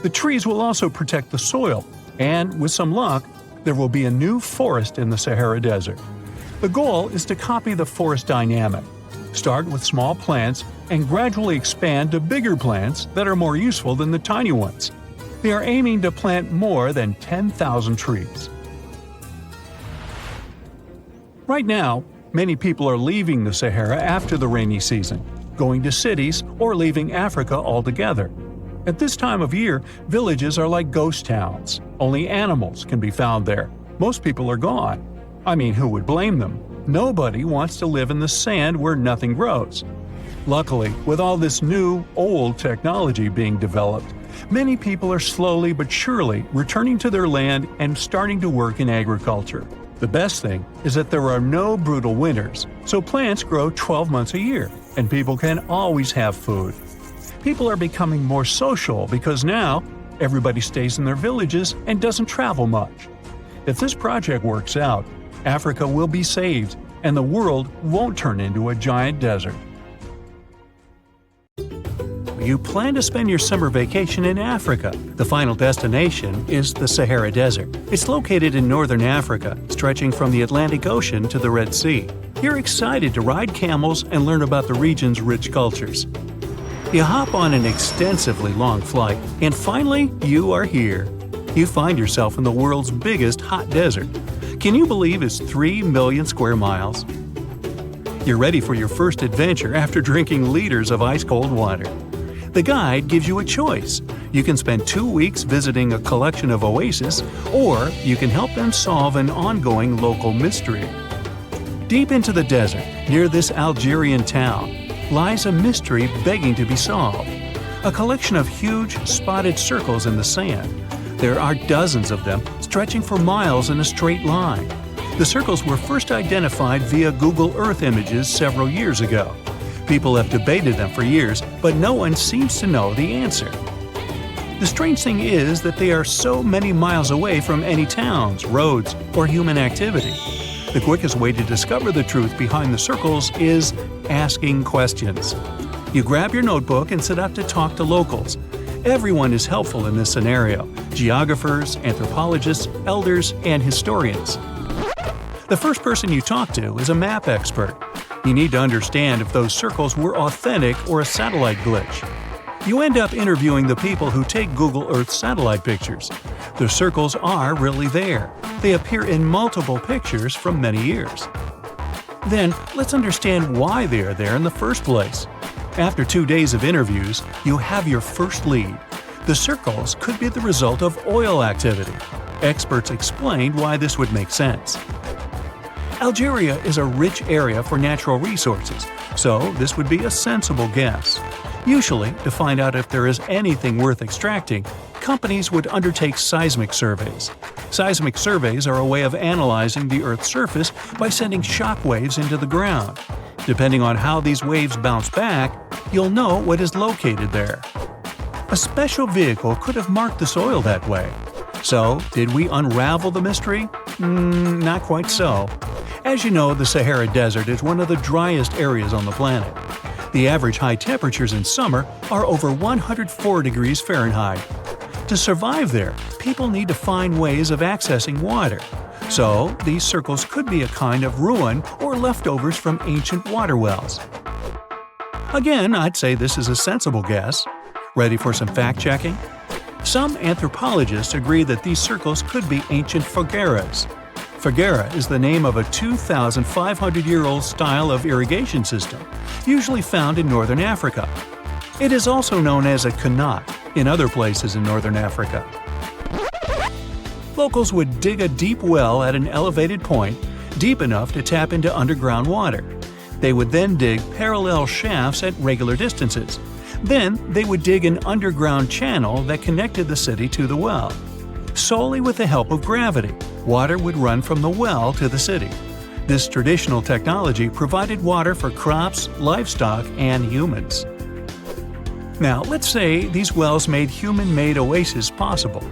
The trees will also protect the soil, and with some luck, there will be a new forest in the Sahara Desert. The goal is to copy the forest dynamic. Start with small plants and gradually expand to bigger plants that are more useful than the tiny ones. They are aiming to plant more than 10,000 trees. Right now, many people are leaving the Sahara after the rainy season, going to cities or leaving Africa altogether. At this time of year, villages are like ghost towns. Only animals can be found there. Most people are gone. I mean, who would blame them? Nobody wants to live in the sand where nothing grows. Luckily, with all this new, old technology being developed, many people are slowly but surely returning to their land and starting to work in agriculture. The best thing is that there are no brutal winters, so plants grow 12 months a year, and people can always have food. People are becoming more social because now everybody stays in their villages and doesn't travel much. If this project works out, Africa will be saved, and the world won't turn into a giant desert. You plan to spend your summer vacation in Africa. The final destination is the Sahara Desert. It's located in northern Africa, stretching from the Atlantic Ocean to the Red Sea. You're excited to ride camels and learn about the region's rich cultures. You hop on an extensively long flight, and finally, you are here. You find yourself in the world's biggest hot desert. Can you believe it's 3 million square miles? You're ready for your first adventure after drinking liters of ice-cold water. The guide gives you a choice. You can spend 2 weeks visiting a collection of oases, or you can help them solve an ongoing local mystery. Deep into the desert, near this Algerian town, lies a mystery begging to be solved. A collection of huge, spotted circles in the sand. There are dozens of them, stretching for miles in a straight line. The circles were first identified via Google Earth images several years ago. People have debated them for years, but no one seems to know the answer. The strange thing is that they are so many miles away from any towns, roads, or human activity. The quickest way to discover the truth behind the circles is asking questions. You grab your notebook and set out to talk to locals. Everyone is helpful in this scenario: geographers, anthropologists, elders, and historians. The first person you talk to is a map expert. You need to understand if those circles were authentic or a satellite glitch. You end up interviewing the people who take Google Earth satellite pictures. The circles are really there. They appear in multiple pictures from many years. Then, let's understand why they are there in the first place. After 2 days of interviews, you have your first lead. The circles could be the result of oil activity. Experts explained why this would make sense. Algeria is a rich area for natural resources, so this would be a sensible guess. Usually, to find out if there is anything worth extracting, companies would undertake seismic surveys. Seismic surveys are a way of analyzing the Earth's surface by sending shock waves into the ground. Depending on how these waves bounce back, you'll know what is located there. A special vehicle could have marked the soil that way. So, did we unravel the mystery? Not quite so. As you know, the Sahara Desert is one of the driest areas on the planet. The average high temperatures in summer are over 104 degrees Fahrenheit. To survive there, people need to find ways of accessing water. So, these circles could be a kind of ruin or leftovers from ancient water wells. Again, I'd say this is a sensible guess. Ready for some fact-checking? Some anthropologists agree that these circles could be ancient fogueras. Foguera is the name of a 2,500-year-old style of irrigation system, usually found in northern Africa. It is also known as a qanat in other places in northern Africa. Locals would dig a deep well at an elevated point, deep enough to tap into underground water. They would then dig parallel shafts at regular distances. Then they would dig an underground channel that connected the city to the well. Solely with the help of gravity, water would run from the well to the city. This traditional technology provided water for crops, livestock, and humans. Now, let's say these wells made human-made oases possible.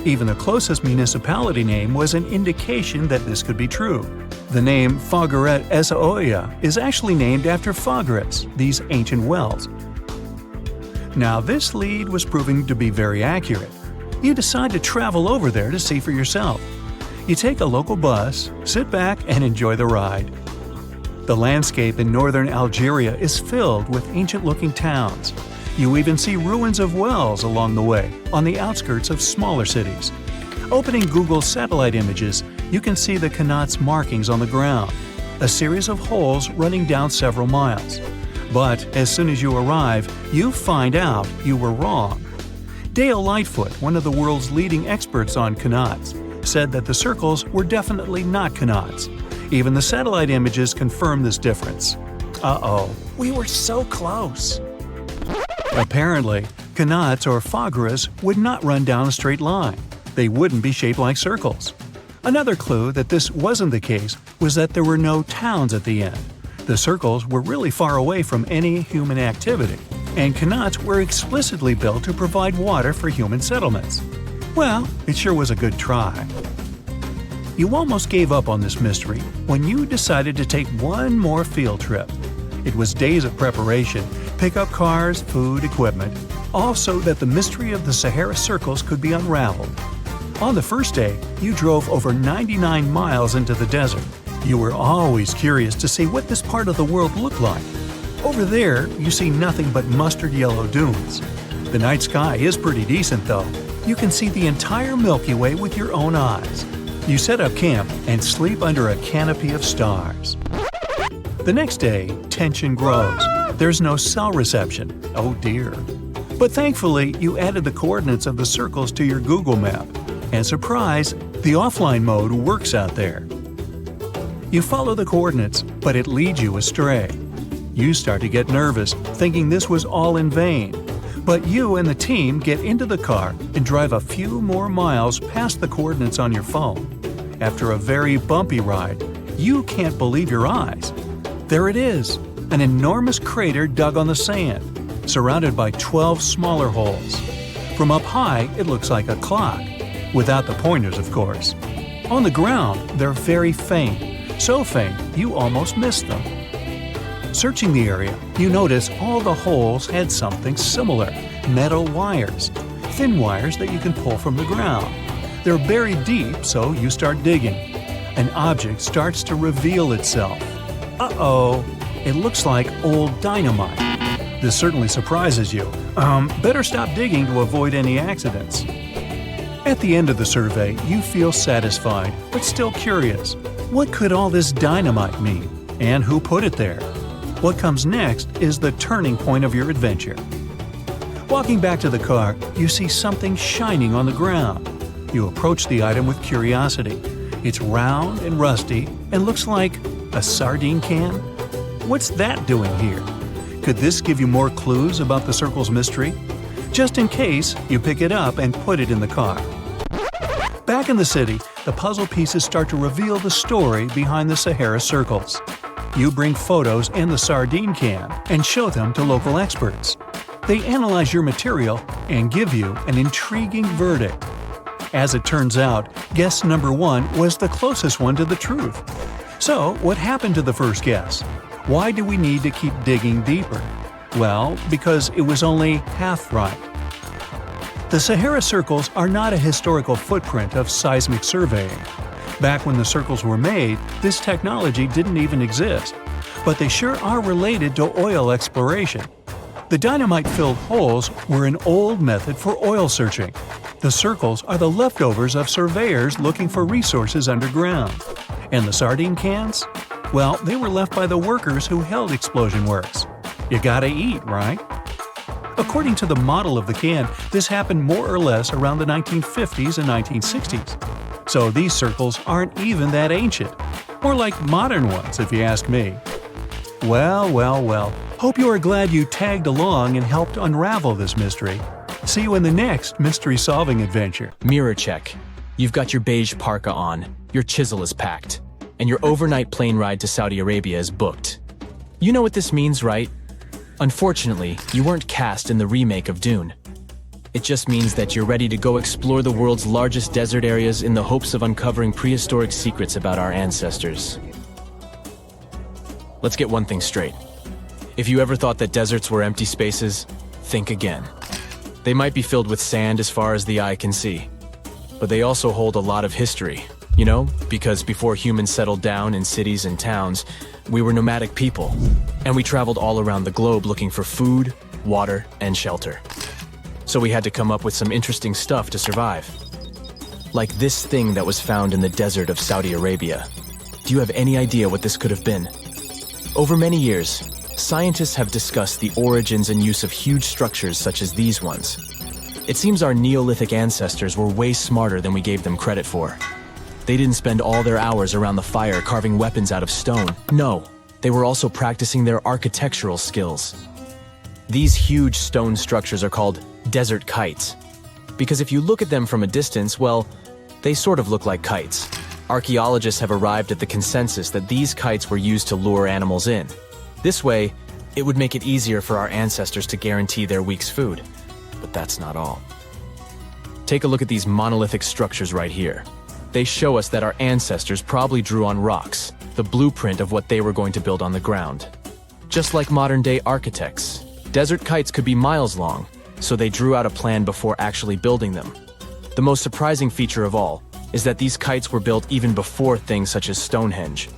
Even the closest municipality name was an indication that this could be true. The name Fogueret Essaouira is actually named after Fogueras, these ancient wells. Now, this lead was proving to be very accurate. You decide to travel over there to see for yourself. You take a local bus, sit back, and enjoy the ride. The landscape in northern Algeria is filled with ancient-looking towns. You even see ruins of wells along the way, on the outskirts of smaller cities. Opening Google satellite images, you can see the qanat's markings on the ground, a series of holes running down several miles. But as soon as you arrive, you find out you were wrong. Dale Lightfoot, one of the world's leading experts on qanats, said that the circles were definitely not qanats. Even the satellite images confirm this difference. Uh-oh, we were so close. Apparently, qanats or fogueras would not run down a straight line. They wouldn't be shaped like circles. Another clue that this wasn't the case was that there were no towns at the end. The circles were really far away from any human activity, and qanats were explicitly built to provide water for human settlements. Well, it sure was a good try. You almost gave up on this mystery when you decided to take one more field trip. It was days of preparation, pickup cars, food, equipment, all so that the mystery of the Sahara circles could be unraveled. On the first day, you drove over 99 miles into the desert. You were always curious to see what this part of the world looked like. Over there, you see nothing but mustard yellow dunes. The night sky is pretty decent though. You can see the entire Milky Way with your own eyes. You set up camp and sleep under a canopy of stars. The next day, tension grows. There's no cell reception. Oh dear. But thankfully, you added the coordinates of the circles to your Google map. And surprise, the offline mode works out there. You follow the coordinates, but it leads you astray. You start to get nervous, thinking this was all in vain. But you and the team get into the car and drive a few more miles past the coordinates on your phone. After a very bumpy ride, you can't believe your eyes. There it is, an enormous crater dug on the sand, surrounded by 12 smaller holes. From up high, it looks like a clock, without the pointers, of course. On the ground, they're very faint, so faint you almost miss them. Searching the area, you notice all the holes had something similar, metal wires, thin wires that you can pull from the ground. They're buried deep, so you start digging. An object starts to reveal itself. Uh-oh, it looks like old dynamite. This certainly surprises you. Better stop digging to avoid any accidents. At the end of the survey, you feel satisfied, but still curious. What could all this dynamite mean? And who put it there? What comes next is the turning point of your adventure. Walking back to the car, you see something shining on the ground. You approach the item with curiosity. It's round and rusty and looks like a sardine can. What's that doing here? Could this give you more clues about the circle's mystery? Just in case, you pick it up and put it in the car. Back in the city, the puzzle pieces start to reveal the story behind the Sahara circles. You bring photos and the sardine can and show them to local experts. They analyze your material and give you an intriguing verdict. As it turns out, guess number 1 was the closest one to the truth. So, what happened to the first guess? Why do we need to keep digging deeper? Well, because it was only half right. The Sahara circles are not a historical footprint of seismic surveying. Back when the circles were made, this technology didn't even exist. But they sure are related to oil exploration. The dynamite-filled holes were an old method for oil searching. The circles are the leftovers of surveyors looking for resources underground. And the sardine cans? Well, they were left by the workers who held explosion works. You gotta eat, right? According to the model of the can, this happened more or less around the 1950s and 1960s. So these circles aren't even that ancient. More like modern ones, if you ask me. Well. Hope you are glad you tagged along and helped unravel this mystery. See you in the next mystery-solving adventure. Mirror check. You've got your beige parka on, your chisel is packed, and your overnight plane ride to Saudi Arabia is booked. You know what this means, right? Unfortunately, you weren't cast in the remake of Dune. It just means that you're ready to go explore the world's largest desert areas in the hopes of uncovering prehistoric secrets about our ancestors. Let's get one thing straight. If you ever thought that deserts were empty spaces, think again. They might be filled with sand as far as the eye can see, but they also hold a lot of history, you know, because before humans settled down in cities and towns, we were nomadic people, and we traveled all around the globe looking for food, water, and shelter. So we had to come up with some interesting stuff to survive. Like this thing that was found in the desert of Saudi Arabia. Do you have any idea what this could have been? Over many years, scientists have discussed the origins and use of huge structures such as these ones. It seems our Neolithic ancestors were way smarter than we gave them credit for. They didn't spend all their hours around the fire carving weapons out of stone. No, they were also practicing their architectural skills. These huge stone structures are called desert kites, because if you look at them from a distance, well, they sort of look like kites. Archaeologists have arrived at the consensus that these kites were used to lure animals in. This way, it would make it easier for our ancestors to guarantee their week's food. But that's not all. Take a look at these monolithic structures right here. They show us that our ancestors probably drew on rocks, the blueprint of what they were going to build on the ground. Just like modern-day architects, desert kites could be miles long, so they drew out a plan before actually building them. The most surprising feature of all is that these kites were built even before things such as Stonehenge.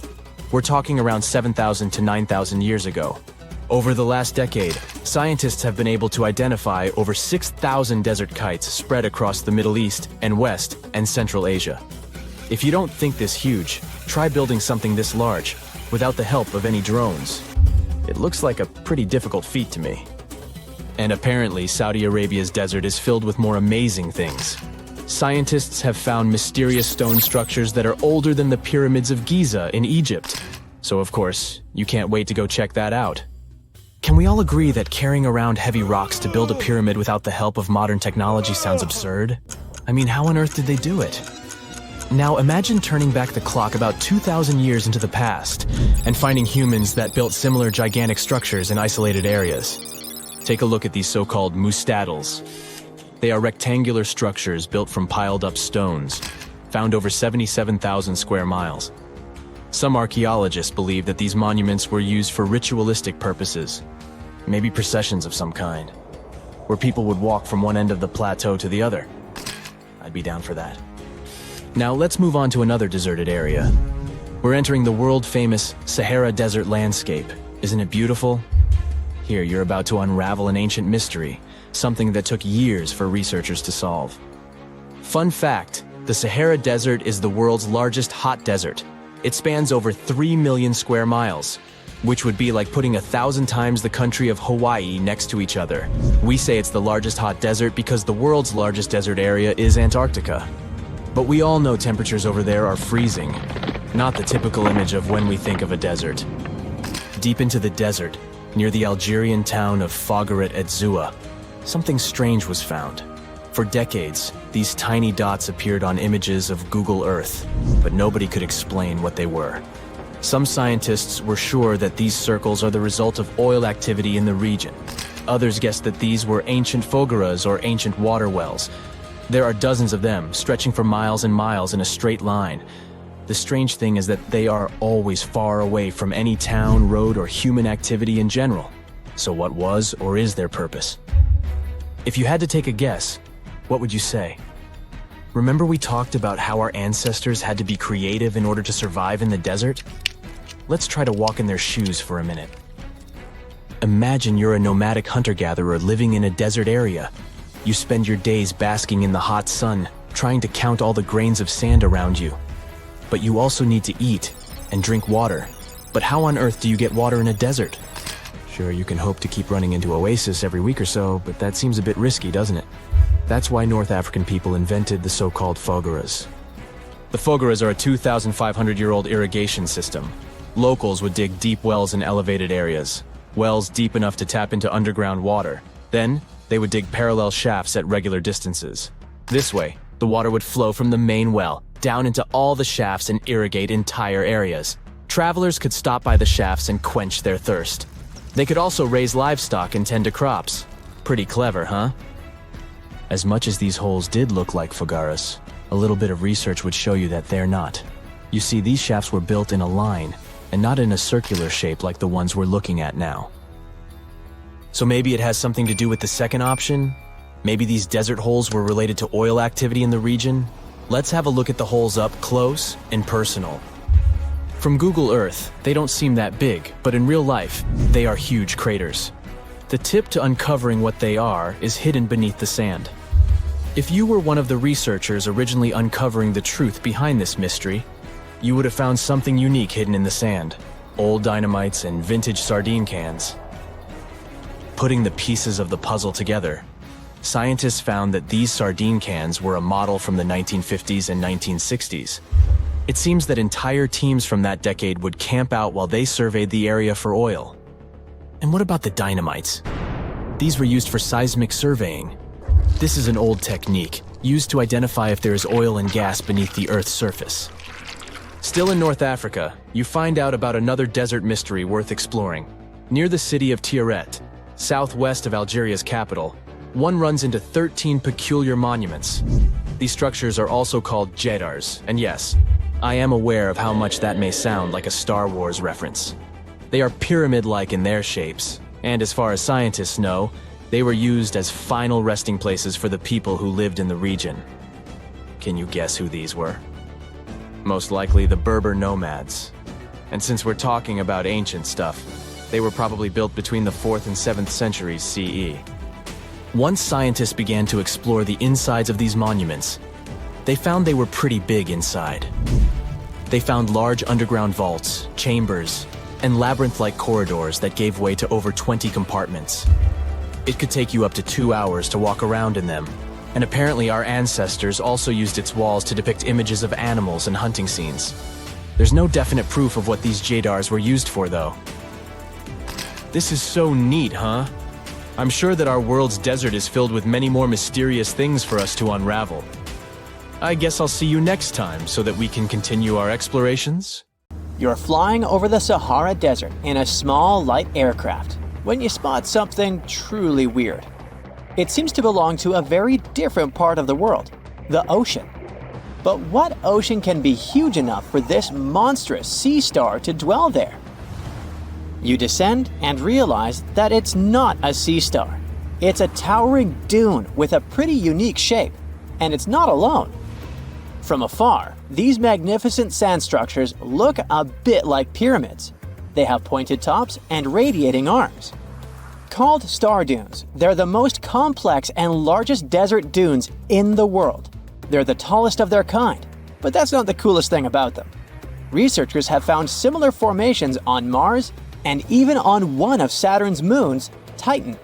We're talking around 7,000 to 9,000 years ago. Over the last decade, scientists have been able to identify over 6,000 desert kites spread across the Middle East and West and Central Asia. If you don't think this huge, try building something this large without the help of any drones. It looks like a pretty difficult feat to me. And apparently, Saudi Arabia's desert is filled with more amazing things. Scientists have found mysterious stone structures that are older than the pyramids of Giza in Egypt. So of course, you can't wait to go check that out. Can we all agree that carrying around heavy rocks to build a pyramid without the help of modern technology sounds absurd? I mean, how on earth did they do it? Now imagine turning back the clock about 2,000 years into the past and finding humans that built similar gigantic structures in isolated areas. Take a look at these so-called mustadils. They are rectangular structures built from piled-up stones, found over 77,000 square miles. Some archaeologists believe that these monuments were used for ritualistic purposes, maybe processions of some kind, where people would walk from one end of the plateau to the other. I'd be down for that. Now let's move on to another deserted area. We're entering the world-famous Sahara Desert landscape. Isn't it beautiful? Here, you're about to unravel an ancient mystery, something that took years for researchers to solve. Fun fact, the Sahara Desert is the world's largest hot desert. It spans over 3 million square miles. which would be like putting 1,000 times the country of Hawaii next to each other. We say it's the largest hot desert because the world's largest desert area is Antarctica. But we all know temperatures over there are freezing, not the typical image of when we think of a desert. Deep into the desert, near the Algerian town of Fougeret et Zoua, something strange was found. For decades, these tiny dots appeared on images of Google Earth, but nobody could explain what they were. Some scientists were sure that these circles are the result of oil activity in the region. Others guessed that these were ancient fogeras or ancient water wells. There are dozens of them, stretching for miles and miles in a straight line. The strange thing is that they are always far away from any town, road, or human activity in general. So what was or is their purpose? If you had to take a guess, what would you say? Remember we talked about how our ancestors had to be creative in order to survive in the desert? Let's try to walk in their shoes for a minute. Imagine you're a nomadic hunter-gatherer living in a desert area. You spend your days basking in the hot sun, trying to count all the grains of sand around you. But you also need to eat and drink water. But how on earth do you get water in a desert? Sure, you can hope to keep running into oasis every week or so, but that seems a bit risky, doesn't it? That's why North African people invented the so-called fogeras. The fogeras are a 2,500-year-old irrigation system. Locals would dig deep wells in elevated areas, wells deep enough to tap into underground water. Then, they would dig parallel shafts at regular distances. This way, the water would flow from the main well down into all the shafts and irrigate entire areas. Travelers could stop by the shafts and quench their thirst. They could also raise livestock and tend to crops. Pretty clever, huh? As much as these holes did look like fogeras, a little bit of research would show you that they're not. You see, these shafts were built in a line, and not in a circular shape like the ones we're looking at now. So maybe it has something to do with the second option? Maybe these desert holes were related to oil activity in the region? Let's have a look at the holes up close and personal. From Google Earth, they don't seem that big, but in real life, they are huge craters. The tip to uncovering what they are is hidden beneath the sand. If you were one of the researchers originally uncovering the truth behind this mystery, you would have found something unique hidden in the sand. Old dynamites and vintage sardine cans. Putting the pieces of the puzzle together, scientists found that these sardine cans were a model from the 1950s and 1960s. It seems that entire teams from that decade would camp out while they surveyed the area for oil. And what about the dynamites? These were used for seismic surveying. This is an old technique, used to identify if there is oil and gas beneath the Earth's surface. Still in North Africa, you find out about another desert mystery worth exploring. Near the city of Tiaret, southwest of Algeria's capital, one runs into 13 peculiar monuments. These structures are also called jedars, and yes, I am aware of how much that may sound like a Star Wars reference. They are pyramid-like in their shapes, and as far as scientists know, they were used as final resting places for the people who lived in the region. Can you guess who these were? Most likely the Berber nomads. And since we're talking about ancient stuff, they were probably built between the 4th and 7th centuries CE. Once scientists began to explore the insides of these monuments, they found they were pretty big inside. They found large underground vaults, chambers, and labyrinth-like corridors that gave way to over 20 compartments. It could take you up to 2 hours to walk around in them, and apparently our ancestors also used its walls to depict images of animals and hunting scenes. There's no definite proof of what these jedars were used for, though. This is so neat, huh? I'm sure that our world's desert is filled with many more mysterious things for us to unravel. I guess I'll see you next time so that we can continue our explorations. You're flying over the Sahara Desert in a small, light aircraft when you spot something truly weird. It seems to belong to a very different part of the world, the ocean. But what ocean can be huge enough for this monstrous sea star to dwell there? You descend and realize that it's not a sea star. It's a towering dune with a pretty unique shape, and it's not alone. From afar, these magnificent sand structures look a bit like pyramids. They have pointed tops and radiating arms. Called star dunes, they're the most complex and largest desert dunes in the world. They're the tallest of their kind, but that's not the coolest thing about them. Researchers have found similar formations on Mars, and even on one of Saturn's moons, Titan.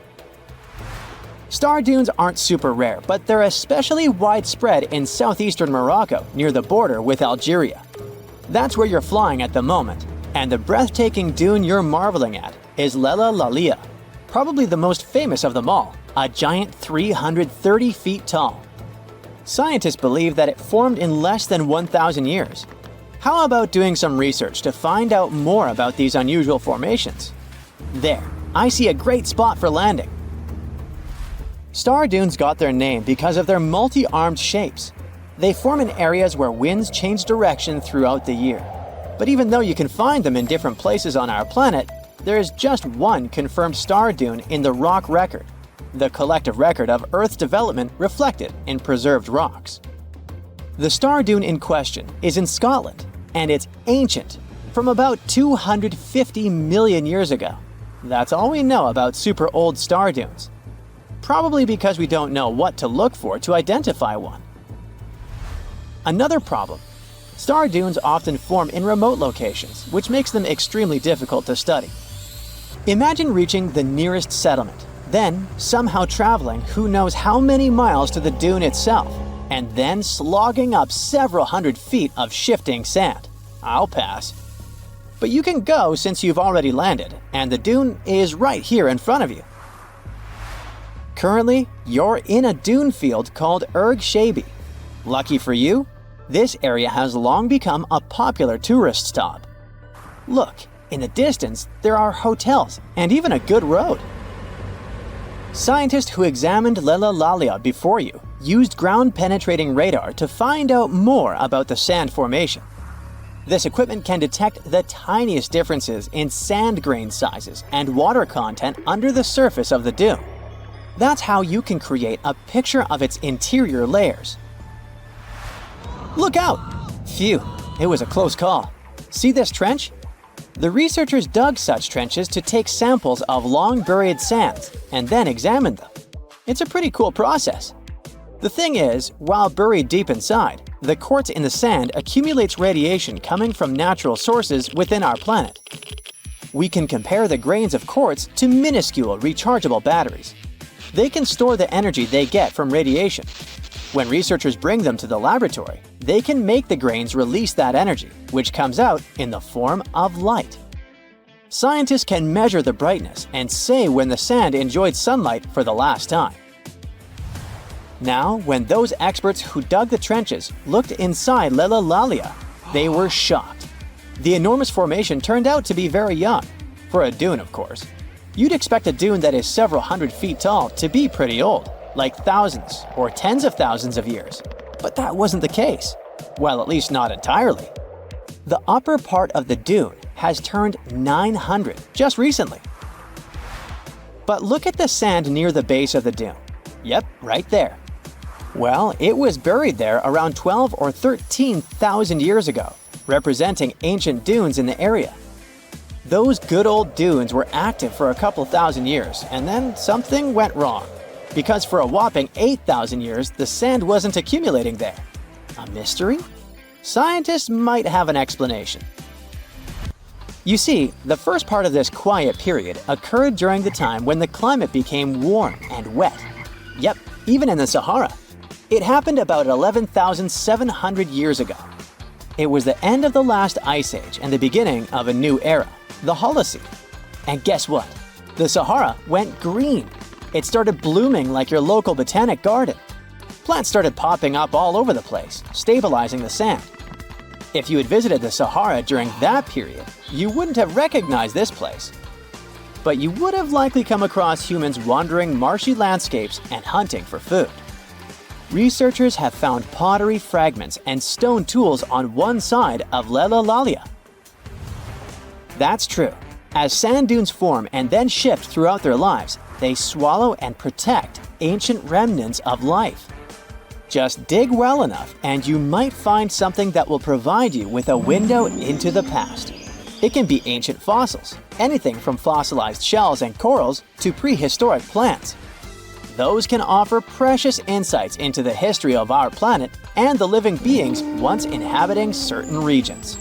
Star dunes aren't super rare, but they're especially widespread in southeastern Morocco near the border with Algeria. That's where you're flying at the moment, and the breathtaking dune you're marveling at is Lella Lalia, probably the most famous of them all, a giant 330 feet tall. Scientists believe that it formed in less than 1,000 years. How about doing some research to find out more about these unusual formations? There, I see a great spot for landing. Star dunes got their name because of their multi-armed shapes. They form in areas where winds change direction throughout the year. But even though you can find them in different places on our planet, there is just one confirmed star dune in the rock record, the collective record of Earth's development reflected in preserved rocks. The star dune in question is in Scotland, and it's ancient, from about 250 million years ago. That's all we know about super old star dunes. Probably because we don't know what to look for to identify one. Another problem: star dunes often form in remote locations, which makes them extremely difficult to study. Imagine reaching the nearest settlement, then somehow traveling who knows how many miles to the dune itself, and then slogging up several hundred feet of shifting sand. I'll pass. But you can go since you've already landed, and the dune is right here in front of you. Currently, you're in a dune field called Erg Shabi. Lucky for you, this area has long become a popular tourist stop. Look, in the distance, there are hotels and even a good road. Scientists who examined Lella Lalia before you used ground-penetrating radar to find out more about the sand formation. This equipment can detect the tiniest differences in sand grain sizes and water content under the surface of the dune. That's how you can create a picture of its interior layers. Look out! Phew, it was a close call. See this trench? The researchers dug such trenches to take samples of long-buried sands and then examined them. It's a pretty cool process. The thing is, while buried deep inside, the quartz in the sand accumulates radiation coming from natural sources within our planet. We can compare the grains of quartz to minuscule rechargeable batteries. They can store the energy they get from radiation. When researchers bring them to the laboratory, they can make the grains release that energy, which comes out in the form of light. Scientists can measure the brightness and say when the sand enjoyed sunlight for the last time. Now, when those experts who dug the trenches looked inside Lella Lalia, they were shocked. The enormous formation turned out to be very young, for a dune, of course. You'd expect a dune that is several hundred feet tall to be pretty old, like thousands or tens of thousands of years. But that wasn't the case. Well, at least not entirely. The upper part of the dune has turned 900 just recently. But look at the sand near the base of the dune. Yep, right there. Well, it was buried there around 12 or 13,000 years ago, representing ancient dunes in the area. Those good old dunes were active for a couple thousand years, and then something went wrong. Because for a whopping 8,000 years, the sand wasn't accumulating there. A mystery? Scientists might have an explanation. You see, the first part of this quiet period occurred during the time when the climate became warm and wet. Yep, even in the Sahara. It happened about 11,700 years ago. It was the end of the last ice age and the beginning of a new era, the Holocene. And guess what? The Sahara went green. It started blooming like your local botanic garden. Plants started popping up all over the place, stabilizing the sand. If you had visited the Sahara during that period, you wouldn't have recognized this place. But you would have likely come across humans wandering marshy landscapes and hunting for food. Researchers have found pottery fragments and stone tools on one side of Lella Lalia. That's true. As sand dunes form and then shift throughout their lives, they swallow and protect ancient remnants of life. Just dig well enough and you might find something that will provide you with a window into the past. It can be ancient fossils, anything from fossilized shells and corals to prehistoric plants. Those can offer precious insights into the history of our planet and the living beings once inhabiting certain regions.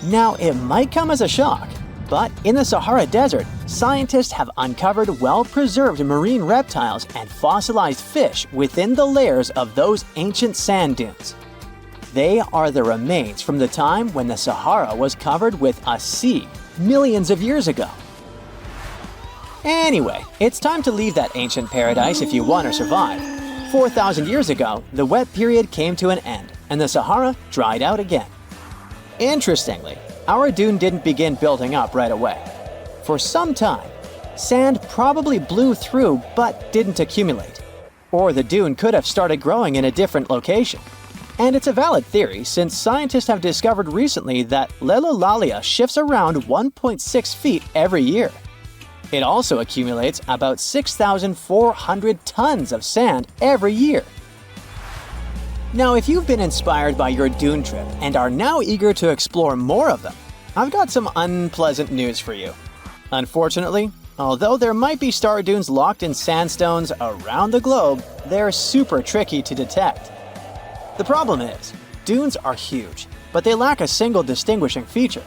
Now, it might come as a shock, But in the Sahara Desert, scientists have uncovered well-preserved marine reptiles and fossilized fish within the layers of those ancient sand dunes. They are the remains from the time when the Sahara was covered with a sea millions of years ago. Anyway, it's time to leave that ancient paradise if you want to survive. 4,000 years ago, the wet period came to an end, and the Sahara dried out again. Interestingly, our dune didn't begin building up right away. For some time, sand probably blew through but didn't accumulate. Or the dune could have started growing in a different location. And it's a valid theory since scientists have discovered recently that Lelolalia shifts around 1.6 feet every year. It also accumulates about 6,400 tons of sand every year. Now, if you've been inspired by your dune trip and are now eager to explore more of them, I've got some unpleasant news for you. Unfortunately, although there might be star dunes locked in sandstones around the globe, they're super tricky to detect. The problem is, dunes are huge, but they lack a single distinguishing feature.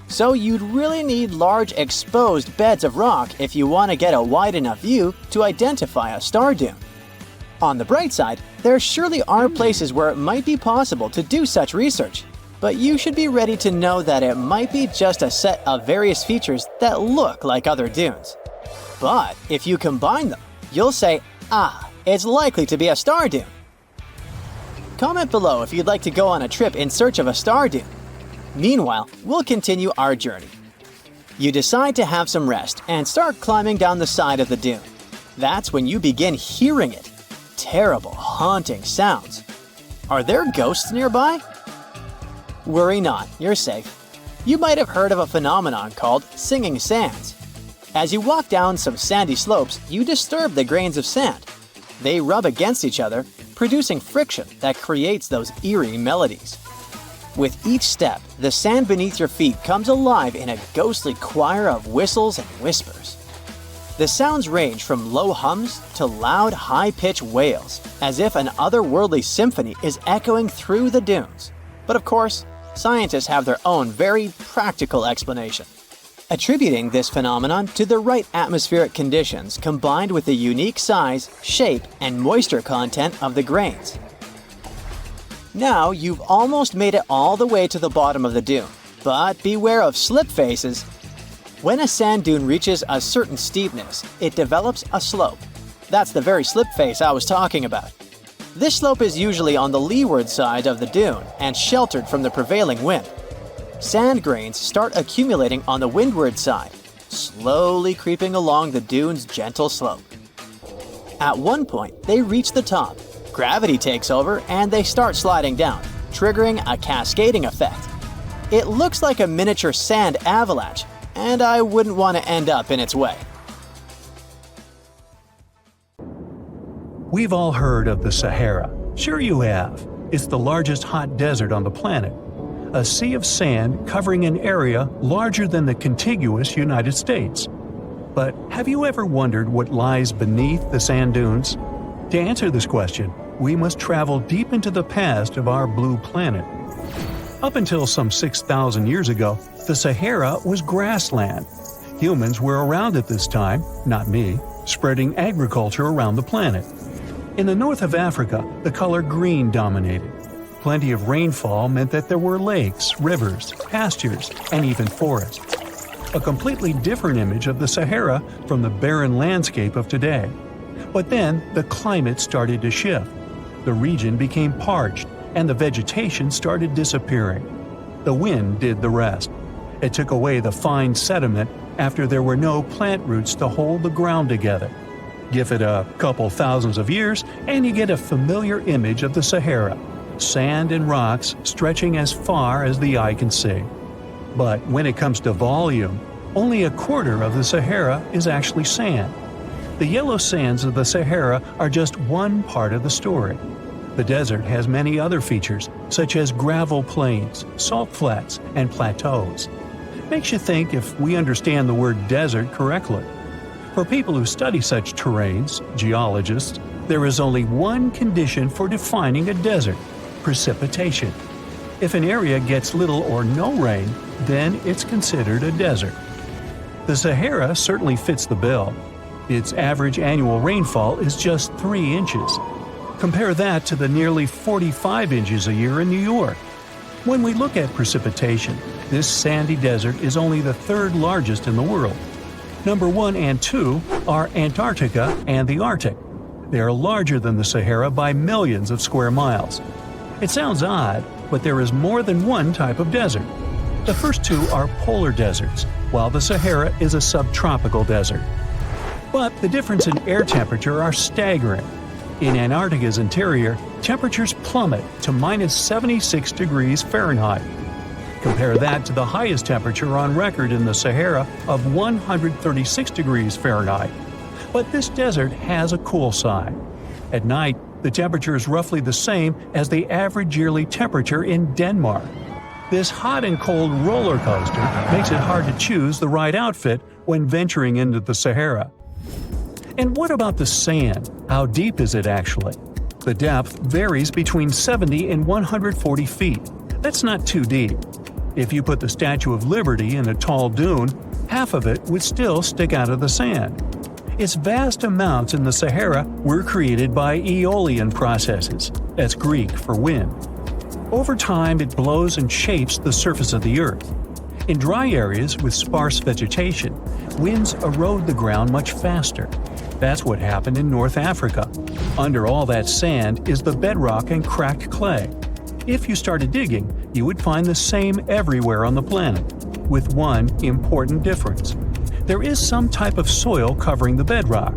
So you'd really need large exposed beds of rock if you want to get a wide enough view to identify a star dune. On the bright side, there surely are places where it might be possible to do such research, but you should be ready to know that it might be just a set of various features that look like other dunes. But if you combine them, you'll say, it's likely to be a star dune. Comment below if you'd like to go on a trip in search of a star dune. Meanwhile, we'll continue our journey. You decide to have some rest and start climbing down the side of the dune. That's when you begin hearing it. Terrible, haunting sounds. Are there ghosts nearby? Worry not, you're safe. You might have heard of a phenomenon called singing sands. As you walk down some sandy slopes, you disturb the grains of sand. They rub against each other, producing friction that creates those eerie melodies. With each step, the sand beneath your feet comes alive in a ghostly choir of whistles and whispers. The sounds range from low hums to loud, high-pitched wails, as if an otherworldly symphony is echoing through the dunes. But of course, scientists have their own very practical explanation, attributing this phenomenon to the right atmospheric conditions combined with the unique size, shape, and moisture content of the grains. Now you've almost made it all the way to the bottom of the dune, but beware of slip faces. When a sand dune reaches a certain steepness, it develops a slope. That's the very slip face I was talking about. This slope is usually on the leeward side of the dune and sheltered from the prevailing wind. Sand grains start accumulating on the windward side, slowly creeping along the dune's gentle slope. At one point, they reach the top. Gravity takes over and they start sliding down, triggering a cascading effect. It looks like a miniature sand avalanche, and I wouldn't want to end up in its way. We've all heard of the Sahara. Sure you have. It's the largest hot desert on the planet. A sea of sand covering an area larger than the contiguous United States. But have you ever wondered what lies beneath the sand dunes? To answer this question, we must travel deep into the past of our blue planet. Up until some 6,000 years ago, the Sahara was grassland. Humans were around at this time, not me, spreading agriculture around the planet. In the north of Africa, the color green dominated. Plenty of rainfall meant that there were lakes, rivers, pastures, and even forests. A completely different image of the Sahara from the barren landscape of today. But then, the climate started to shift. The region became parched, and the vegetation started disappearing. The wind did the rest. It took away the fine sediment after there were no plant roots to hold the ground together. Give it a couple thousands of years, and you get a familiar image of the Sahara. Sand and rocks stretching as far as the eye can see. But when it comes to volume, only a quarter of the Sahara is actually sand. The yellow sands of the Sahara are just one part of the story. The desert has many other features, such as gravel plains, salt flats, and plateaus. Makes you think if we understand the word desert correctly. For people who study such terrains, geologists, there is only one condition for defining a desert: precipitation. If an area gets little or no rain, then it's considered a desert. The Sahara certainly fits the bill. Its average annual rainfall is just 3 inches. Compare that to the nearly 45 inches a year in New York. When we look at precipitation, this sandy desert is only the 3rd largest in the world. Number 1 and 2 are Antarctica and the Arctic. They are larger than the Sahara by millions of square miles. It sounds odd, but there is more than one type of desert. The first 2 are polar deserts, while the Sahara is a subtropical desert. But the difference in air temperature are staggering. In Antarctica's interior, temperatures plummet to minus 76 degrees Fahrenheit. Compare that to the highest temperature on record in the Sahara of 136 degrees Fahrenheit. But this desert has a cool side. At night, the temperature is roughly the same as the average yearly temperature in Denmark. This hot and cold roller coaster makes it hard to choose the right outfit when venturing into the Sahara. And what about the sand? How deep is it actually? The depth varies between 70 and 140 feet. That's not too deep. If you put the Statue of Liberty in a tall dune, half of it would still stick out of the sand. Its vast amounts in the Sahara were created by aeolian processes. That's Greek for wind. Over time, it blows and shapes the surface of the earth. In dry areas with sparse vegetation, winds erode the ground much faster. That's what happened in North Africa. Under all that sand is the bedrock and cracked clay. If you started digging, you would find the same everywhere on the planet, with one important difference. There is some type of soil covering the bedrock.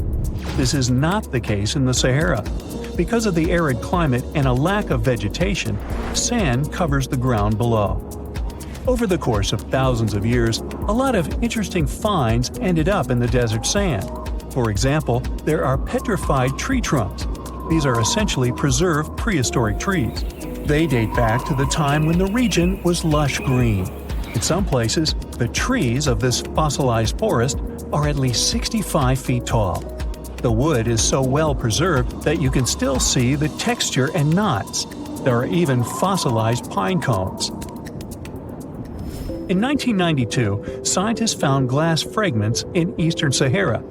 This is not the case in the Sahara. Because of the arid climate and a lack of vegetation, sand covers the ground below. Over the course of thousands of years, a lot of interesting finds ended up in the desert sand. For example, there are petrified tree trunks. These are essentially preserved prehistoric trees. They date back to the time when the region was lush green. In some places, the trees of this fossilized forest are at least 65 feet tall. The wood is so well preserved that you can still see the texture and knots. There are even fossilized pine cones. In 1992, scientists found glass fragments in eastern Sahara.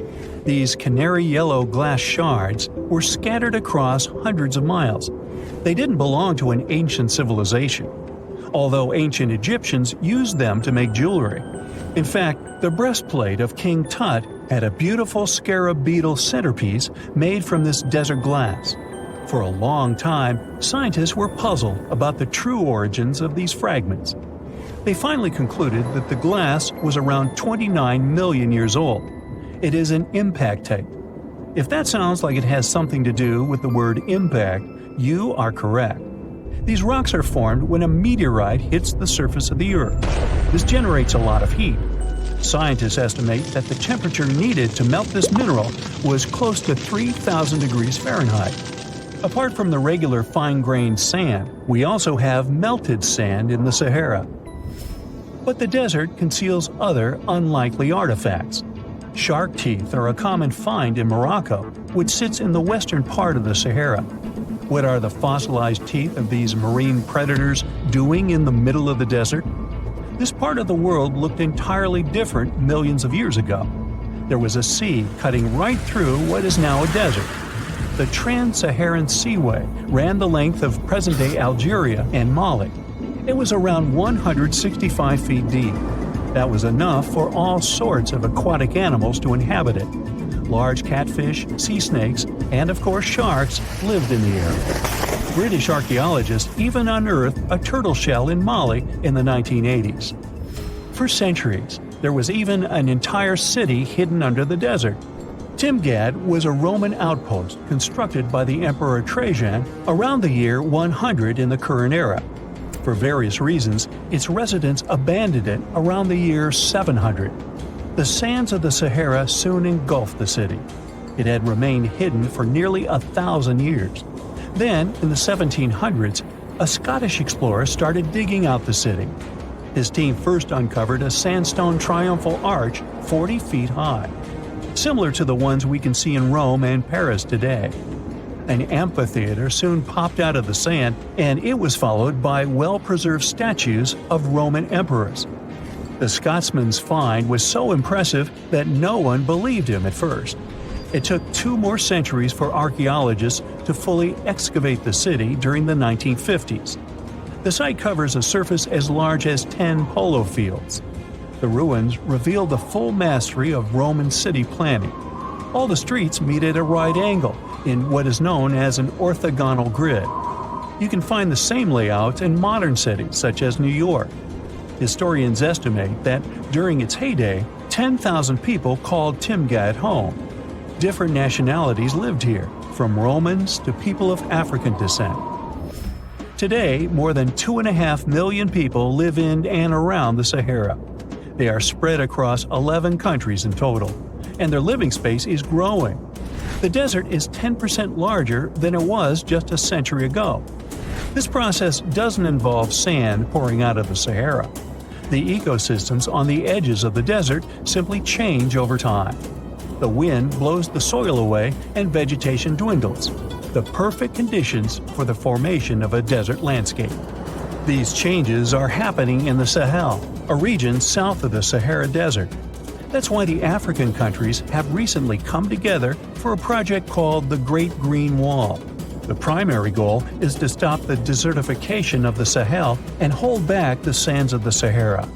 These canary yellow glass shards were scattered across hundreds of miles. They didn't belong to an ancient civilization, although ancient Egyptians used them to make jewelry. In fact, the breastplate of King Tut had a beautiful scarab beetle centerpiece made from this desert glass. For a long time, scientists were puzzled about the true origins of these fragments. They finally concluded that the glass was around 29 million years old. It is an impact tape. If that sounds like it has something to do with the word impact, you are correct. These rocks are formed when a meteorite hits the surface of the Earth. This generates a lot of heat. Scientists estimate that the temperature needed to melt this mineral was close to 3,000 degrees Fahrenheit. Apart from the regular fine-grained sand, we also have melted sand in the Sahara. But the desert conceals other unlikely artifacts. Shark teeth are a common find in Morocco, which sits in the western part of the Sahara. What are the fossilized teeth of these marine predators doing in the middle of the desert? This part of the world looked entirely different millions of years ago. There was a sea cutting right through what is now a desert. The Trans-Saharan Seaway ran the length of present-day Algeria and Mali. It was around 165 feet deep. That was enough for all sorts of aquatic animals to inhabit it. Large catfish, sea snakes, and of course sharks lived in the area. British archaeologists even unearthed a turtle shell in Mali in the 1980s. For centuries, there was even an entire city hidden under the desert. Timgad was a Roman outpost constructed by the Emperor Trajan around the year 100 in the current era. For various reasons, its residents abandoned it around the year 700. The sands of the Sahara soon engulfed the city. It had remained hidden for nearly 1,000 years. Then, in the 1700s, a Scottish explorer started digging out the city. His team first uncovered a sandstone triumphal arch 40 feet high, similar to the ones we can see in Rome and Paris today. An amphitheater soon popped out of the sand, and it was followed by well-preserved statues of Roman emperors. The Scotsman's find was so impressive that no one believed him at first. It took 2 more centuries for archaeologists to fully excavate the city during the 1950s. The site covers a surface as large as 10 polo fields. The ruins reveal the full mastery of Roman city planning. All the streets meet at a right angle in what is known as an orthogonal grid. You can find the same layout in modern cities such as New York. Historians estimate that during its heyday, 10,000 people called Timgad home. Different nationalities lived here, from Romans to people of African descent. Today, more than 2.5 million people live in and around the Sahara. They are spread across 11 countries in total, and their living space is growing. The desert is 10% larger than it was just a century ago. This process doesn't involve sand pouring out of the Sahara. The ecosystems on the edges of the desert simply change over time. The wind blows the soil away and vegetation dwindles. The perfect conditions for the formation of a desert landscape. These changes are happening in the Sahel, a region south of the Sahara Desert. That's why the African countries have recently come together for a project called the Great Green Wall. The primary goal is to stop the desertification of the Sahel and hold back the sands of the Sahara.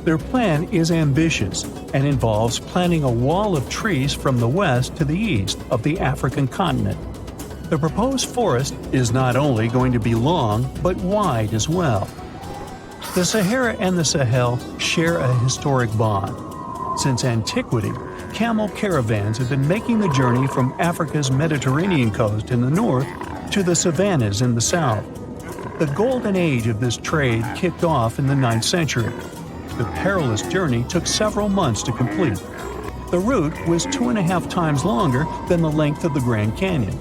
Their plan is ambitious and involves planting a wall of trees from the west to the east of the African continent. The proposed forest is not only going to be long, but wide as well. The Sahara and the Sahel share a historic bond. Since antiquity, camel caravans have been making the journey from Africa's Mediterranean coast in the north to the savannas in the south. The golden age of this trade kicked off in the 9th century. The perilous journey took several months to complete. The route was 2.5 times longer than the length of the Grand Canyon.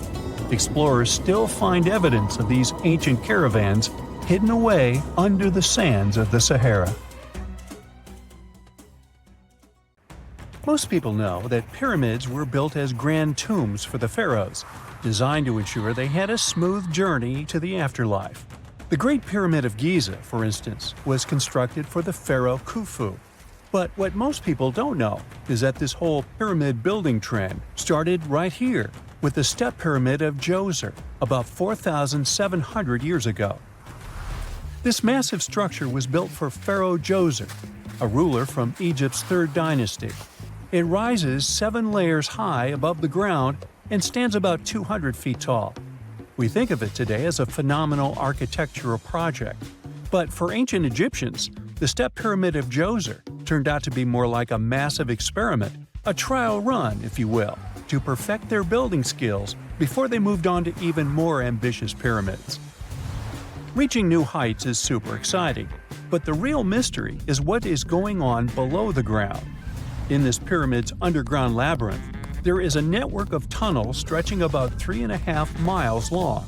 Explorers still find evidence of these ancient caravans hidden away under the sands of the Sahara. Most people know that pyramids were built as grand tombs for the pharaohs, designed to ensure they had a smooth journey to the afterlife. The Great Pyramid of Giza, for instance, was constructed for the pharaoh Khufu. But what most people don't know is that this whole pyramid building trend started right here with the step pyramid of Djoser about 4,700 years ago. This massive structure was built for Pharaoh Djoser, a ruler from Egypt's 3rd dynasty. It rises 7 layers high above the ground and stands about 200 feet tall. We think of it today as a phenomenal architectural project. But for ancient Egyptians, the step pyramid of Djoser turned out to be more like a massive experiment, a trial run, if you will, to perfect their building skills before they moved on to even more ambitious pyramids. Reaching new heights is super exciting, but the real mystery is what is going on below the ground. In this pyramid's underground labyrinth, there is a network of tunnels stretching about 3.5 miles long.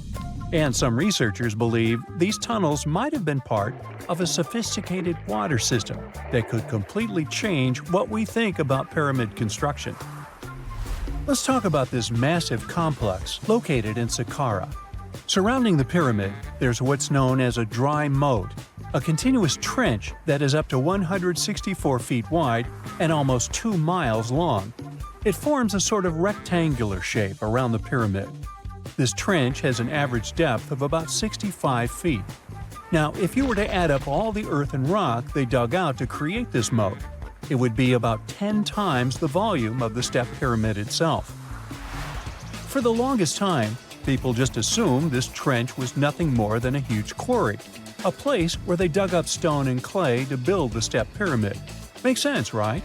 And some researchers believe these tunnels might have been part of a sophisticated water system that could completely change what we think about pyramid construction. Let's talk about this massive complex located in Saqqara. Surrounding the pyramid, there's what's known as a dry moat, a continuous trench that is up to 164 feet wide and almost 2 miles long. It forms a sort of rectangular shape around the pyramid. This trench has an average depth of about 65 feet. Now, if you were to add up all the earth and rock they dug out to create this moat, it would be about 10 times the volume of the step pyramid itself. For the longest time, people just assumed this trench was nothing more than a huge quarry, a place where they dug up stone and clay to build the step pyramid. Makes sense, right?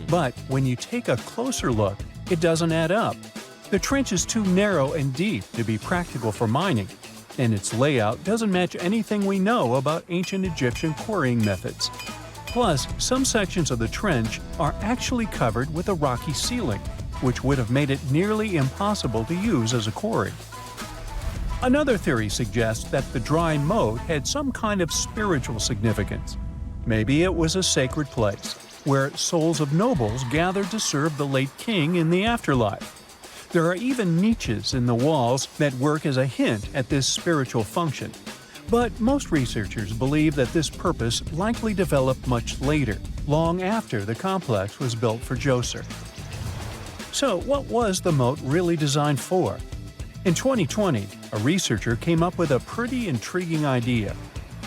But when you take a closer look, it doesn't add up. The trench is too narrow and deep to be practical for mining, and its layout doesn't match anything we know about ancient Egyptian quarrying methods. Plus, some sections of the trench are actually covered with a rocky ceiling, which would have made it nearly impossible to use as a quarry. Another theory suggests that the dry moat had some kind of spiritual significance. Maybe it was a sacred place, where souls of nobles gathered to serve the late king in the afterlife. There are even niches in the walls that work as a hint at this spiritual function. But most researchers believe that this purpose likely developed much later, long after the complex was built for Djoser. So, what was the moat really designed for? In 2020, a researcher came up with a pretty intriguing idea.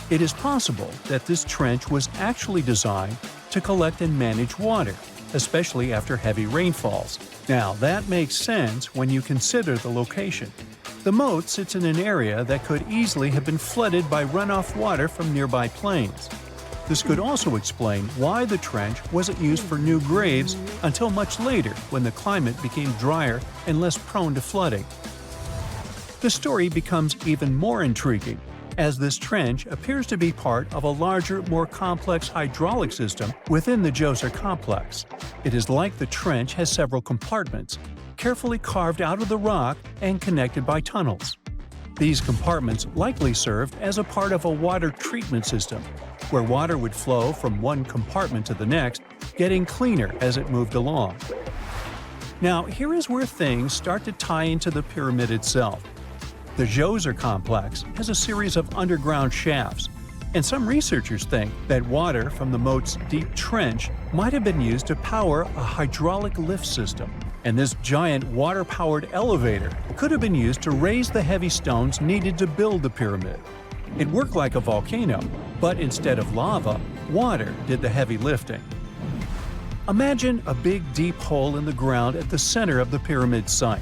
It is possible that this trench was actually designed to collect and manage water, especially after heavy rainfalls. Now, that makes sense when you consider the location. The moat sits in an area that could easily have been flooded by runoff water from nearby plains. This could also explain why the trench wasn't used for new graves until much later when the climate became drier and less prone to flooding. The story becomes even more intriguing, as this trench appears to be part of a larger, more complex hydraulic system within the Djoser complex. It is like the trench has several compartments, carefully carved out of the rock and connected by tunnels. These compartments likely served as a part of a water treatment system, where water would flow from one compartment to the next, getting cleaner as it moved along. Now, here is where things start to tie into the pyramid itself. The Djoser complex has a series of underground shafts, and some researchers think that water from the moat's deep trench might have been used to power a hydraulic lift system, and this giant water-powered elevator could have been used to raise the heavy stones needed to build the pyramid. It worked like a volcano, but instead of lava, water did the heavy lifting. Imagine a big deep hole in the ground at the center of the pyramid site.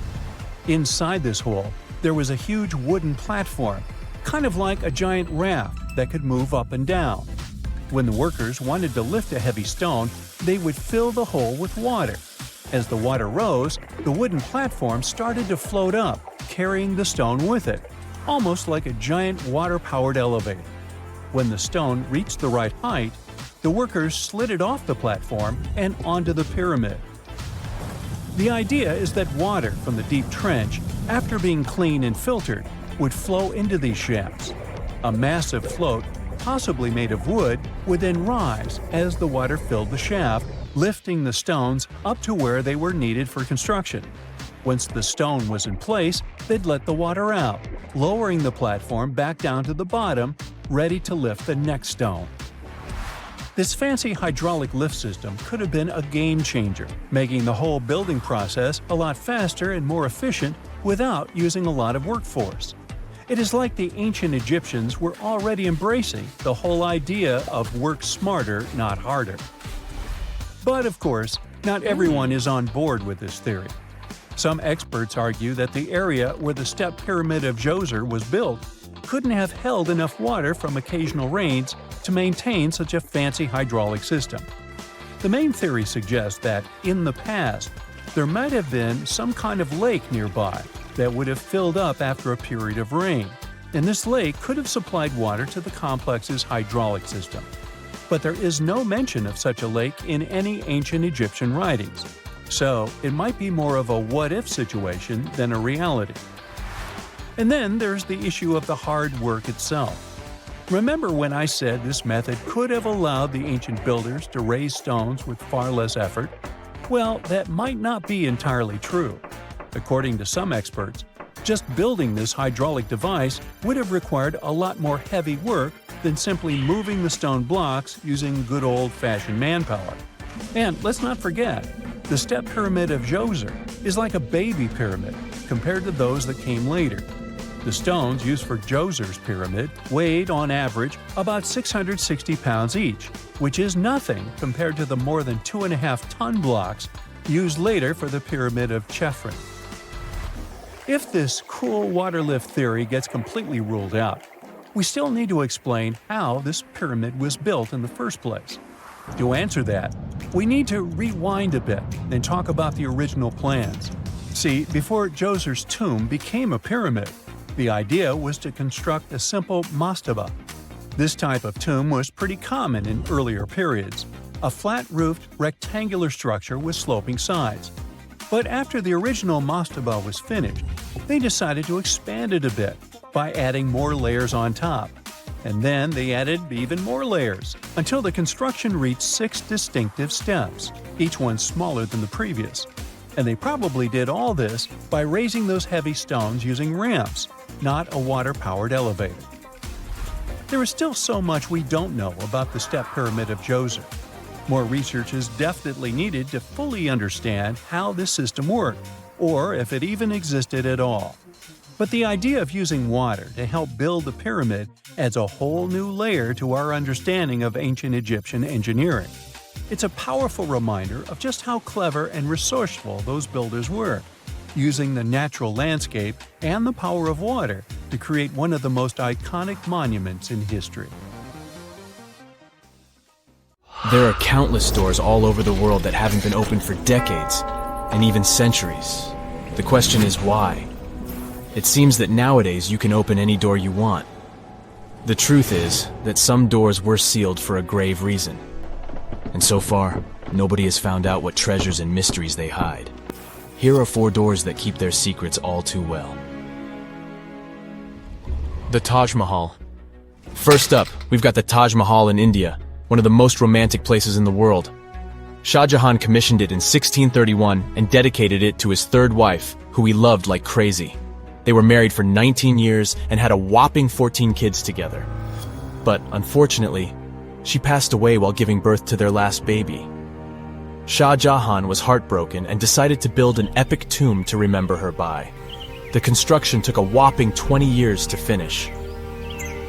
Inside this hole, there was a huge wooden platform, kind of like a giant raft that could move up and down. When the workers wanted to lift a heavy stone, they would fill the hole with water. As the water rose, the wooden platform started to float up, carrying the stone with it, almost like a giant water-powered elevator. When the stone reached the right height, the workers slid it off the platform and onto the pyramid. The idea is that water from the deep trench, after being cleaned and filtered, would flow into these shafts. A massive float, possibly made of wood, would then rise as the water filled the shaft, lifting the stones up to where they were needed for construction. Once the stone was in place, they'd let the water out, lowering the platform back down to the bottom, ready to lift the next stone. This fancy hydraulic lift system could have been a game changer, making the whole building process a lot faster and more efficient without using a lot of workforce. It is like the ancient Egyptians were already embracing the whole idea of work smarter, not harder. But of course, not everyone is on board with this theory. Some experts argue that the area where the step pyramid of Djoser was built couldn't have held enough water from occasional rains to maintain such a fancy hydraulic system. The main theory suggests that, in the past, there might have been some kind of lake nearby that would have filled up after a period of rain, and this lake could have supplied water to the complex's hydraulic system. But there is no mention of such a lake in any ancient Egyptian writings, so it might be more of a what-if situation than a reality. And then there's the issue of the hard work itself. Remember when I said this method could have allowed the ancient builders to raise stones with far less effort? Well, that might not be entirely true. According to some experts, just building this hydraulic device would have required a lot more heavy work than simply moving the stone blocks using good old-fashioned manpower. And let's not forget, the step pyramid of Djoser is like a baby pyramid compared to those that came later. The stones used for Djoser's pyramid weighed, on average, about 660 pounds each, which is nothing compared to the more than 2.5-ton blocks used later for the pyramid of Chephren. If this cool water lift theory gets completely ruled out, we still need to explain how this pyramid was built in the first place. To answer that, we need to rewind a bit and talk about the original plans. See, before Djoser's tomb became a pyramid, the idea was to construct a simple mastaba. This type of tomb was pretty common in earlier periods, a flat-roofed, rectangular structure with sloping sides. But after the original mastaba was finished, they decided to expand it a bit by adding more layers on top. And then they added even more layers, until the construction reached 6 distinctive steps, each one smaller than the previous. And they probably did all this by raising those heavy stones using ramps, not a water-powered elevator. There is still so much we don't know about the step pyramid of Djoser. More research is definitely needed to fully understand how this system worked, or if it even existed at all. But the idea of using water to help build the pyramid adds a whole new layer to our understanding of ancient Egyptian engineering. It's a powerful reminder of just how clever and resourceful those builders were, using the natural landscape and the power of water to create one of the most iconic monuments in history. There are countless doors all over the world that haven't been opened for decades, and even centuries. The question is why? It seems that nowadays you can open any door you want. The truth is that some doors were sealed for a grave reason. And so far, nobody has found out what treasures and mysteries they hide. Here are 4 doors that keep their secrets all too well. The Taj Mahal. First up, we've got the Taj Mahal in India, one of the most romantic places in the world. Shah Jahan commissioned it in 1631 and dedicated it to his 3rd wife, who he loved like crazy. They were married for 19 years and had a whopping 14 kids together. But unfortunately, she passed away while giving birth to their last baby. Shah Jahan was heartbroken and decided to build an epic tomb to remember her by. The construction took a whopping 20 years to finish.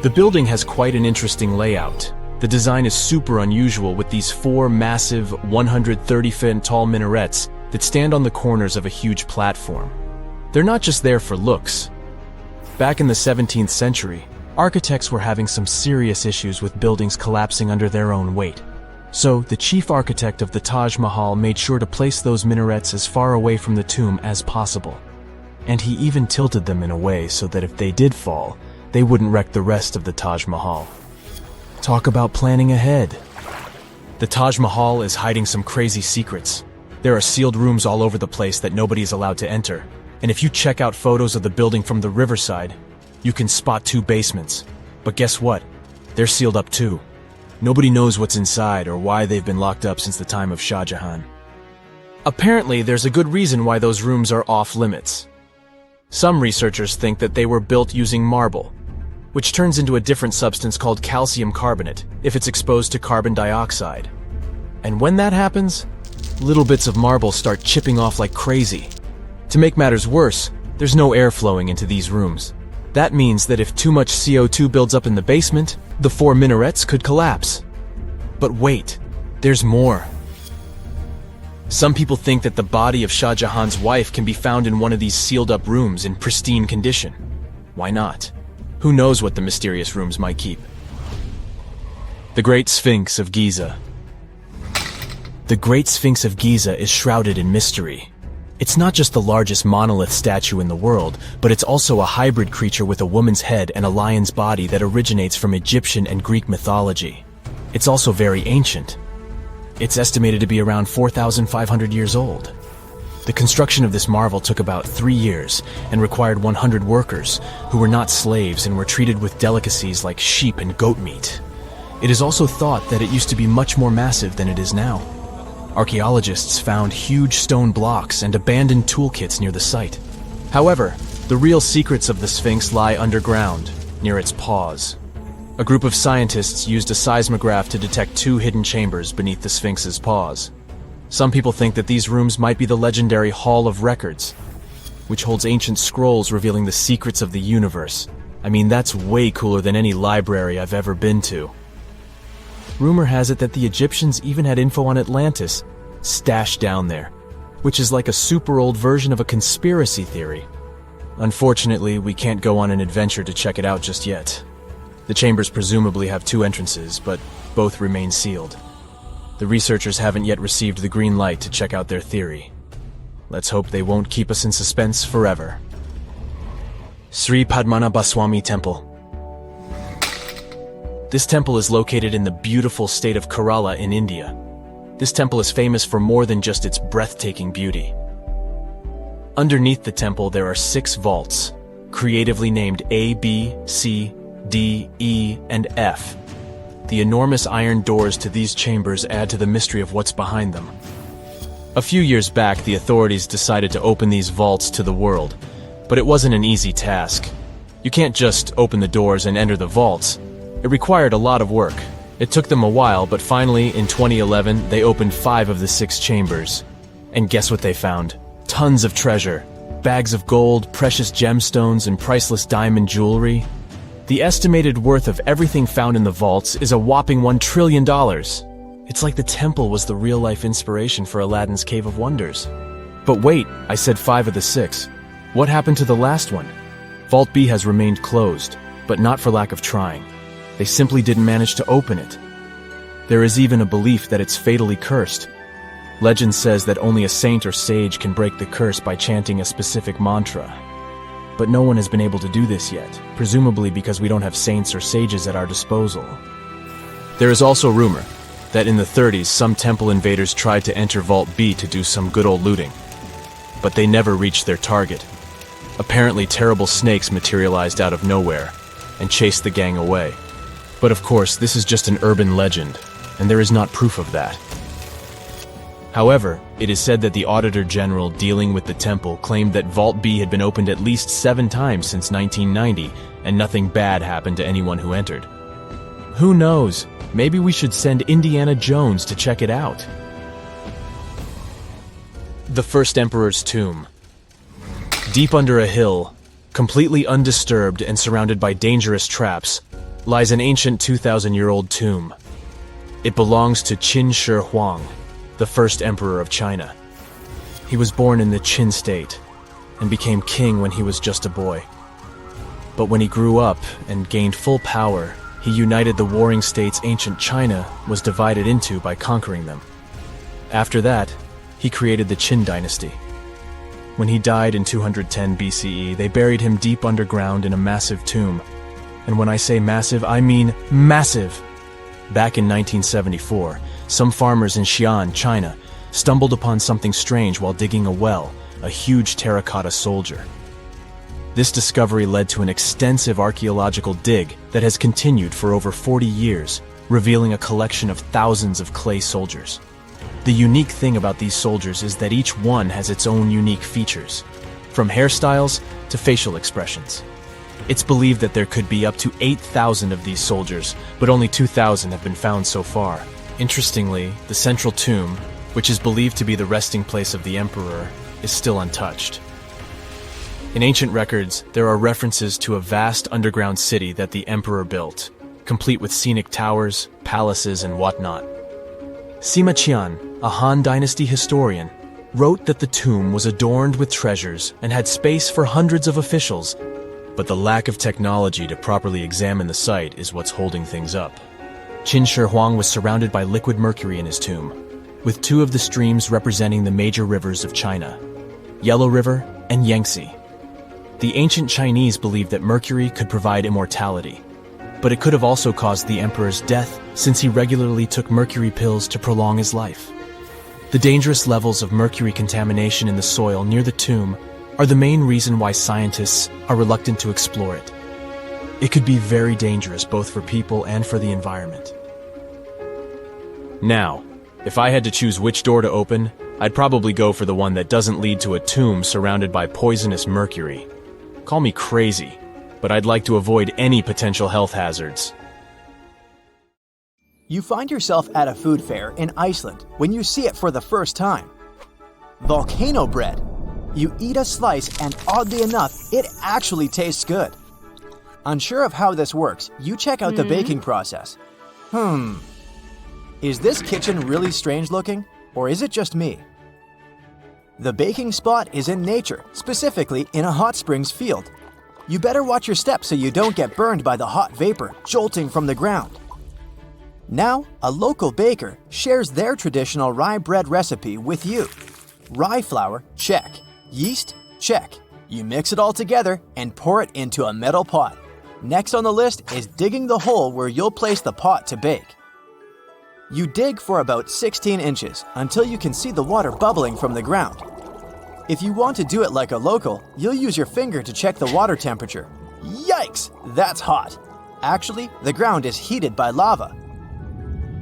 The building has quite an interesting layout. The design is super unusual with these 4 massive 130-foot tall minarets that stand on the corners of a huge platform. They're not just there for looks. Back in the 17th century, architects were having some serious issues with buildings collapsing under their own weight. So, the chief architect of the Taj Mahal made sure to place those minarets as far away from the tomb as possible. And he even tilted them in a way so that if they did fall, they wouldn't wreck the rest of the Taj Mahal. Talk about planning ahead. The Taj Mahal is hiding some crazy secrets. There are sealed rooms all over the place that nobody is allowed to enter. And if you check out photos of the building from the riverside, you can spot 2 basements. But guess what? They're sealed up too. Nobody knows what's inside or why they've been locked up since the time of Shah Jahan. Apparently, there's a good reason why those rooms are off limits. Some researchers think that they were built using marble, which turns into a different substance called calcium carbonate if it's exposed to carbon dioxide. And when that happens, little bits of marble start chipping off like crazy. To make matters worse, there's no air flowing into these rooms. That means that if too much CO2 builds up in the basement, the 4 minarets could collapse. But wait, there's more. Some people think that the body of Shah Jahan's wife can be found in one of these sealed-up rooms in pristine condition. Why not? Who knows what the mysterious rooms might keep? The Great Sphinx of Giza. The Great Sphinx of Giza is shrouded in mystery. It's not just the largest monolith statue in the world, but it's also a hybrid creature with a woman's head and a lion's body that originates from Egyptian and Greek mythology. It's also very ancient. It's estimated to be around 4,500 years old. The construction of this marvel took about 3 years and required 100 workers, who were not slaves and were treated with delicacies like sheep and goat meat. It is also thought that it used to be much more massive than it is now. Archaeologists found huge stone blocks and abandoned toolkits near the site. However, the real secrets of the Sphinx lie underground, near its paws. A group of scientists used a seismograph to detect 2 hidden chambers beneath the Sphinx's paws. Some people think that these rooms might be the legendary Hall of Records, which holds ancient scrolls revealing the secrets of the universe. I mean, that's way cooler than any library I've ever been to. Rumor has it that the Egyptians even had info on Atlantis stashed down there, which is like a super old version of a conspiracy theory. Unfortunately, we can't go on an adventure to check it out just yet. The chambers presumably have 2 entrances, but both remain sealed. The researchers haven't yet received the green light to check out their theory. Let's hope they won't keep us in suspense forever. Sri Padmanabhaswamy Temple. This temple is located in the beautiful state of Kerala in India. This temple is famous for more than just its breathtaking beauty. Underneath the temple there are 6 vaults, creatively named A, B, C, D, E, and F. The enormous iron doors to these chambers add to the mystery of what's behind them. A few years back, the authorities decided to open these vaults to the world, but it wasn't an easy task. You can't just open the doors and enter the vaults. It required a lot of work. It took them a while, but finally, in 2011, they opened 5 of the 6 chambers. And guess what they found? Tons of treasure. Bags of gold, precious gemstones, and priceless diamond jewelry. The estimated worth of everything found in the vaults is a whopping $1 trillion. It's like the temple was the real-life inspiration for Aladdin's Cave of Wonders. But wait, I said 5 of the 6. What happened to the last one? Vault B has remained closed, but not for lack of trying. They simply didn't manage to open it. There is even a belief that it's fatally cursed. Legend says that only a saint or sage can break the curse by chanting a specific mantra. But no one has been able to do this yet, presumably because we don't have saints or sages at our disposal. There is also rumor that in the 30s some temple invaders tried to enter Vault B to do some good old looting. But they never reached their target. Apparently terrible snakes materialized out of nowhere and chased the gang away. But of course, this is just an urban legend, and there is not proof of that. However, it is said that the Auditor General dealing with the temple claimed that Vault B had been opened at least 7 times since 1990, and nothing bad happened to anyone who entered. Who knows? Maybe we should send Indiana Jones to check it out. The First Emperor's Tomb. Deep under a hill, completely undisturbed and surrounded by dangerous traps, lies an ancient 2,000-year-old tomb. It belongs to Qin Shi Huang, the first emperor of China. He was born in the Qin state and became king when he was just a boy. But when he grew up and gained full power, he united the warring states ancient China was divided into by conquering them. After that, he created the Qin dynasty. When he died in 210 BCE, they buried him deep underground in a massive tomb. And when I say massive, I mean massive! Back in 1974, some farmers in Xi'an, China, stumbled upon something strange while digging a well, a huge terracotta soldier. This discovery led to an extensive archaeological dig that has continued for over 40 years, revealing a collection of thousands of clay soldiers. The unique thing about these soldiers is that each one has its own unique features, from hairstyles to facial expressions. It's believed that there could be up to 8,000 of these soldiers, but only 2,000 have been found so far. Interestingly, the central tomb, which is believed to be the resting place of the emperor, is still untouched. In ancient records, there are references to a vast underground city that the emperor built, complete with scenic towers, palaces, and whatnot. Sima Qian, a Han Dynasty historian, wrote that the tomb was adorned with treasures and had space for hundreds of officials, but the lack of technology to properly examine the site is what's holding things up. Qin Shi Huang was surrounded by liquid mercury in his tomb, with 2 of the streams representing the major rivers of China, Yellow River and Yangtze. The ancient Chinese believed that mercury could provide immortality, but it could have also caused the emperor's death since he regularly took mercury pills to prolong his life. The dangerous levels of mercury contamination in the soil near the tomb are the main reason why scientists are reluctant to explore it. It could be very dangerous both for people and for the environment. Now, if I had to choose which door to open, I'd probably go for the one that doesn't lead to a tomb surrounded by poisonous mercury. Call me crazy, but I'd like to avoid any potential health hazards. You find yourself at a food fair in Iceland when you see it for the first time. Volcano bread. You eat a slice and oddly enough, it actually tastes good. Unsure of how this works, you check out the baking process. Is this kitchen really strange looking, or is it just me? The baking spot is in nature, specifically in a hot springs field. You better watch your steps so you don't get burned by the hot vapor jolting from the ground. Now, a local baker shares their traditional rye bread recipe with you. Rye flour, check. Yeast, check. You mix it all together and pour it into a metal pot. Next on the list is digging the hole where you'll place the pot to bake. You dig for about 16 inches until you can see the water bubbling from the ground. If you want to do it like a local, you'll use your finger to check the water temperature. Yikes, that's hot. Actually, the ground is heated by lava.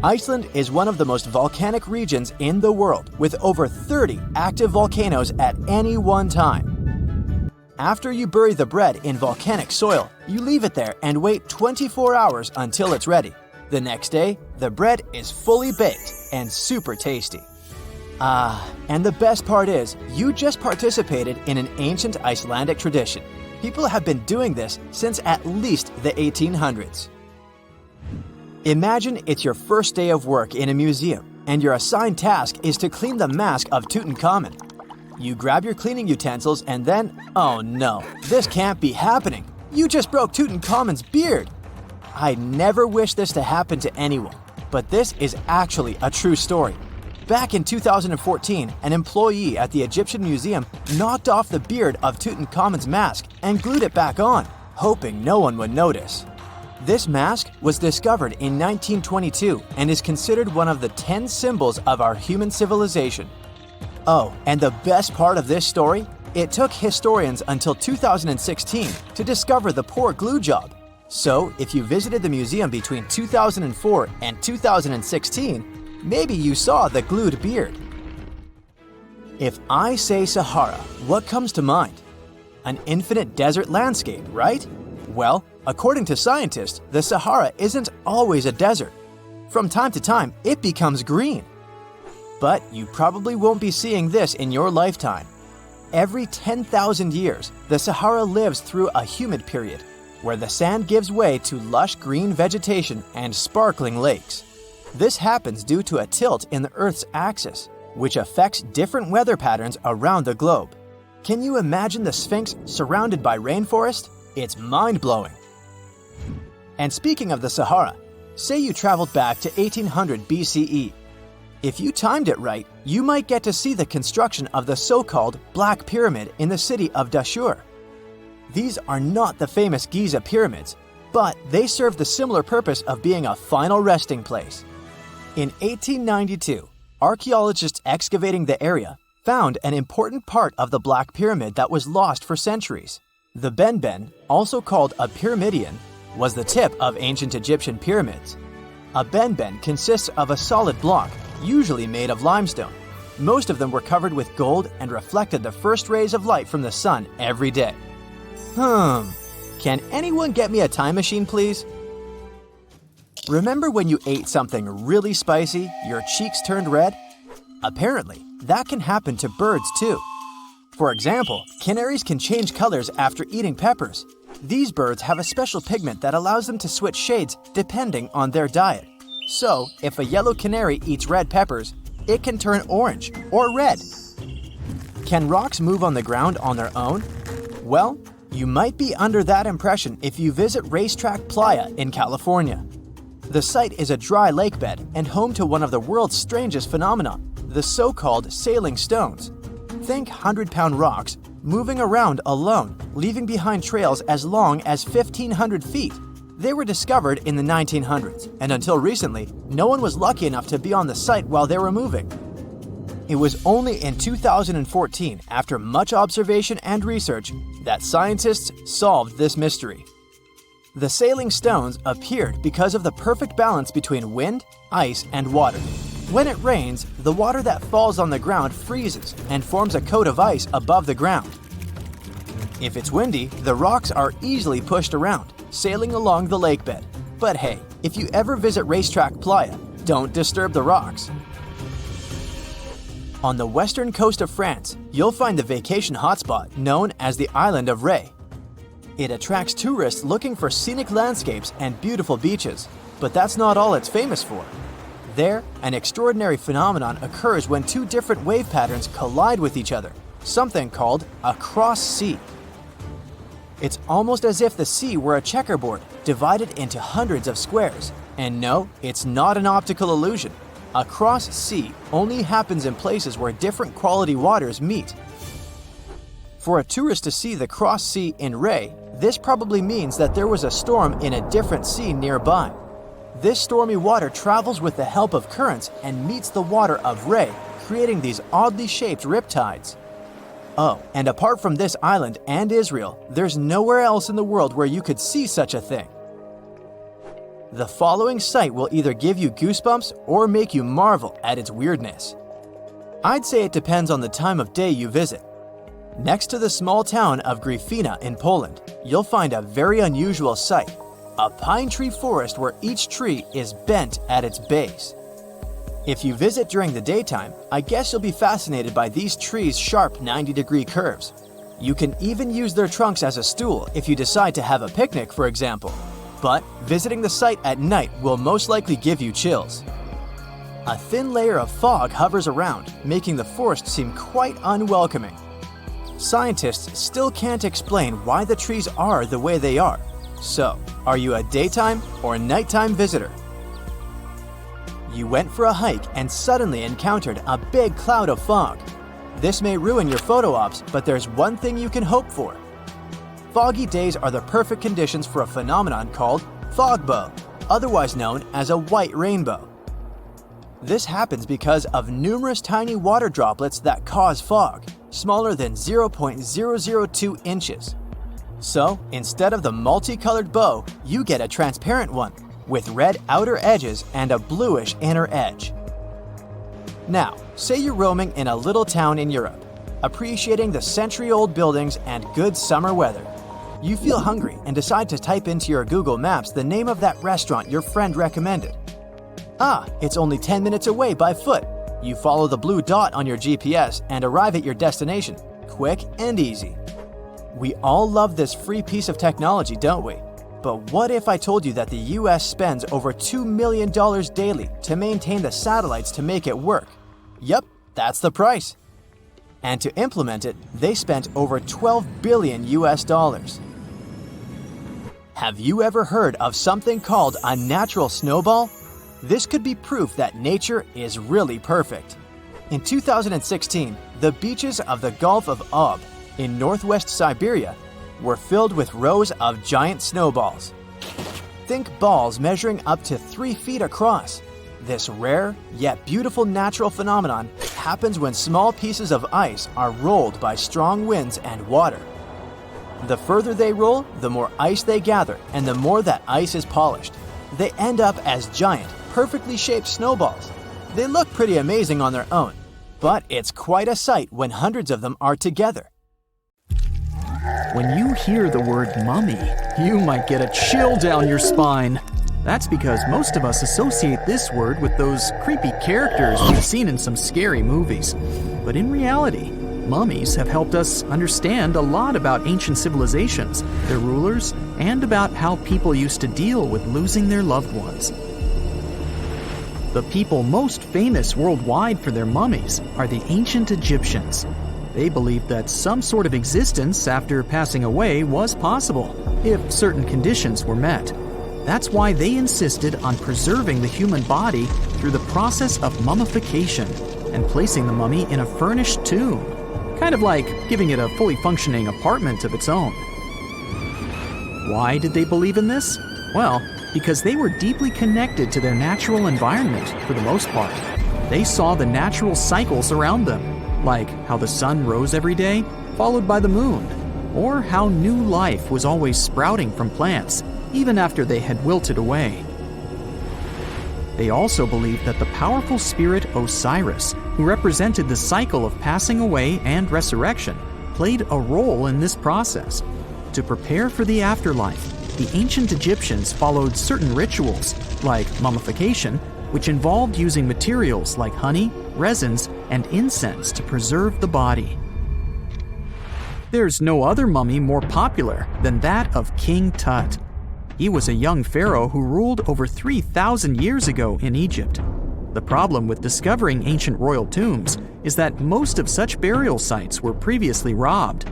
Iceland is one of the most volcanic regions in the world, with over 30 active volcanoes at any one time. After you bury the bread in volcanic soil, you leave it there and wait 24 hours until it's ready. The next day, the bread is fully baked and super tasty. And the best part is, you just participated in an ancient Icelandic tradition. People have been doing this since at least the 1800s. Imagine it's your first day of work in a museum, and your assigned task is to clean the mask of Tutankhamun. You grab your cleaning utensils and then, oh no, this can't be happening. You just broke Tutankhamun's beard. I never wish this to happen to anyone, but this is actually a true story. Back in 2014, an employee at the Egyptian Museum knocked off the beard of Tutankhamun's mask and glued it back on, hoping no one would notice. This mask was discovered in 1922 and is considered one of the 10 symbols of our human civilization. Oh, and the best part of this story? It took historians until 2016 to discover the poor glue job. So, if you visited the museum between 2004 and 2016, maybe you saw the glued beard. If I say Sahara, what comes to mind? An infinite desert landscape, right? Well, according to scientists, the Sahara isn't always a desert. From time to time, it becomes green. But you probably won't be seeing this in your lifetime. Every 10,000 years, the Sahara lives through a humid period, where the sand gives way to lush green vegetation and sparkling lakes. This happens due to a tilt in the Earth's axis, which affects different weather patterns around the globe. Can you imagine the Sphinx surrounded by rainforest? It's mind-blowing. And speaking of the Sahara, say you traveled back to 1800 BCE. If you timed it right, you might get to see the construction of the so-called Black Pyramid in the city of Djoser. These are not the famous Giza pyramids, but they serve the similar purpose of being a final resting place. In 1892, archaeologists excavating the area found an important part of the Black Pyramid that was lost for centuries. The benben, also called a pyramidion, was the tip of ancient Egyptian pyramids. A benben consists of a solid block, usually made of limestone. Most of them were covered with gold and reflected the first rays of light from the sun every day. Can anyone get me a time machine, please? Remember when you ate something really spicy, your cheeks turned red? Apparently, that can happen to birds too. For example, canaries can change colors after eating peppers. These birds have a special pigment that allows them to switch shades depending on their diet. So, if a yellow canary eats red peppers, it can turn orange or red. Can rocks move on the ground on their own? Well, you might be under that impression if you visit Racetrack Playa in California. The site is a dry lake bed and home to one of the world's strangest phenomena, the so-called sailing stones. Think 100-pound rocks moving around alone, leaving behind trails as long as 1,500 feet. They were discovered in the 1900s, and until recently, no one was lucky enough to be on the site while they were moving. It was only in 2014, after much observation and research, that scientists solved this mystery. The sailing stones appeared because of the perfect balance between wind, ice, and water. When it rains, the water that falls on the ground freezes and forms a coat of ice above the ground. If it's windy, the rocks are easily pushed around, sailing along the lake bed. But hey, if you ever visit Racetrack Playa, don't disturb the rocks. On the western coast of France, you'll find the vacation hotspot known as the island of Ré. It attracts tourists looking for scenic landscapes and beautiful beaches, but that's not all it's famous for. There, an extraordinary phenomenon occurs when two different wave patterns collide with each other, something called a cross sea. It's almost as if the sea were a checkerboard, divided into hundreds of squares. And no, it's not an optical illusion. A cross sea only happens in places where different quality waters meet. For a tourist to see the cross sea in Ré, this probably means that there was a storm in a different sea nearby. This stormy water travels with the help of currents and meets the water of Ré, creating these oddly shaped riptides. Oh, and apart from this island and Israel, there's nowhere else in the world where you could see such a thing. The following sight will either give you goosebumps or make you marvel at its weirdness. I'd say it depends on the time of day you visit. Next to the small town of Gryfina in Poland, you'll find a very unusual sight. a pine tree forest where each tree is bent at its base. If you visit during the daytime, I guess you'll be fascinated by these trees' sharp 90-degree curves. You can even use their trunks as a stool if you decide to have a picnic, for example. But visiting the site at night will most likely give you chills. A thin layer of fog hovers around, making the forest seem quite unwelcoming. Scientists still can't explain why the trees are the way they are. So, are you a daytime or nighttime visitor? You went for a hike and suddenly encountered a big cloud of fog. This may ruin your photo ops, but there's one thing you can hope for. Foggy days are the perfect conditions for a phenomenon called fog bow, otherwise known as a white rainbow. This happens because of numerous tiny water droplets that cause fog, smaller than 0.002 inches. So, instead of the multicolored bow, you get a transparent one, with red outer edges and a bluish inner edge. Now, say you're roaming in a little town in Europe, appreciating the century-old buildings and good summer weather. You feel hungry and decide to type into your Google Maps the name of that restaurant your friend recommended. Ah, it's only 10 minutes away by foot. You follow the blue dot on your GPS and arrive at your destination, quick and easy. We all love this free piece of technology, don't we? But what if I told you that the US spends over $2 million daily to maintain the satellites to make it work? Yup, that's the price. And to implement it, they spent over $12 billion US. Have you ever heard of something called a natural snowball? This could be proof that nature is really perfect. In 2016, the beaches of the Gulf of Ob in northwest Siberia were filled with rows of giant snowballs. Think balls measuring up to 3 feet across. This rare, yet beautiful natural phenomenon happens when small pieces of ice are rolled by strong winds and water. The further they roll, the more ice they gather, and the more that ice is polished. They end up as giant, perfectly shaped snowballs. They look pretty amazing on their own, but it's quite a sight when hundreds of them are together. When you hear the word mummy, you might get a chill down your spine. That's because most of us associate this word with those creepy characters we've seen in some scary movies. But in reality, mummies have helped us understand a lot about ancient civilizations, their rulers, and about how people used to deal with losing their loved ones. The people most famous worldwide for their mummies are the ancient Egyptians. They believed that some sort of existence after passing away was possible, if certain conditions were met. That's why they insisted on preserving the human body through the process of mummification and placing the mummy in a furnished tomb, kind of like giving it a fully functioning apartment of its own. Why did they believe in this? Well, because they were deeply connected to their natural environment for the most part. They saw the natural cycles around them, like how the sun rose every day, followed by the moon, or how new life was always sprouting from plants, even after they had wilted away. They also believed that the powerful spirit Osiris, who represented the cycle of passing away and resurrection, played a role in this process. To prepare for the afterlife, the ancient Egyptians followed certain rituals, like mummification, which involved using materials like honey, resins, and incense to preserve the body. There's no other mummy more popular than that of King Tut. He was a young pharaoh who ruled over 3,000 years ago in Egypt. The problem with discovering ancient royal tombs is that most of such burial sites were previously robbed.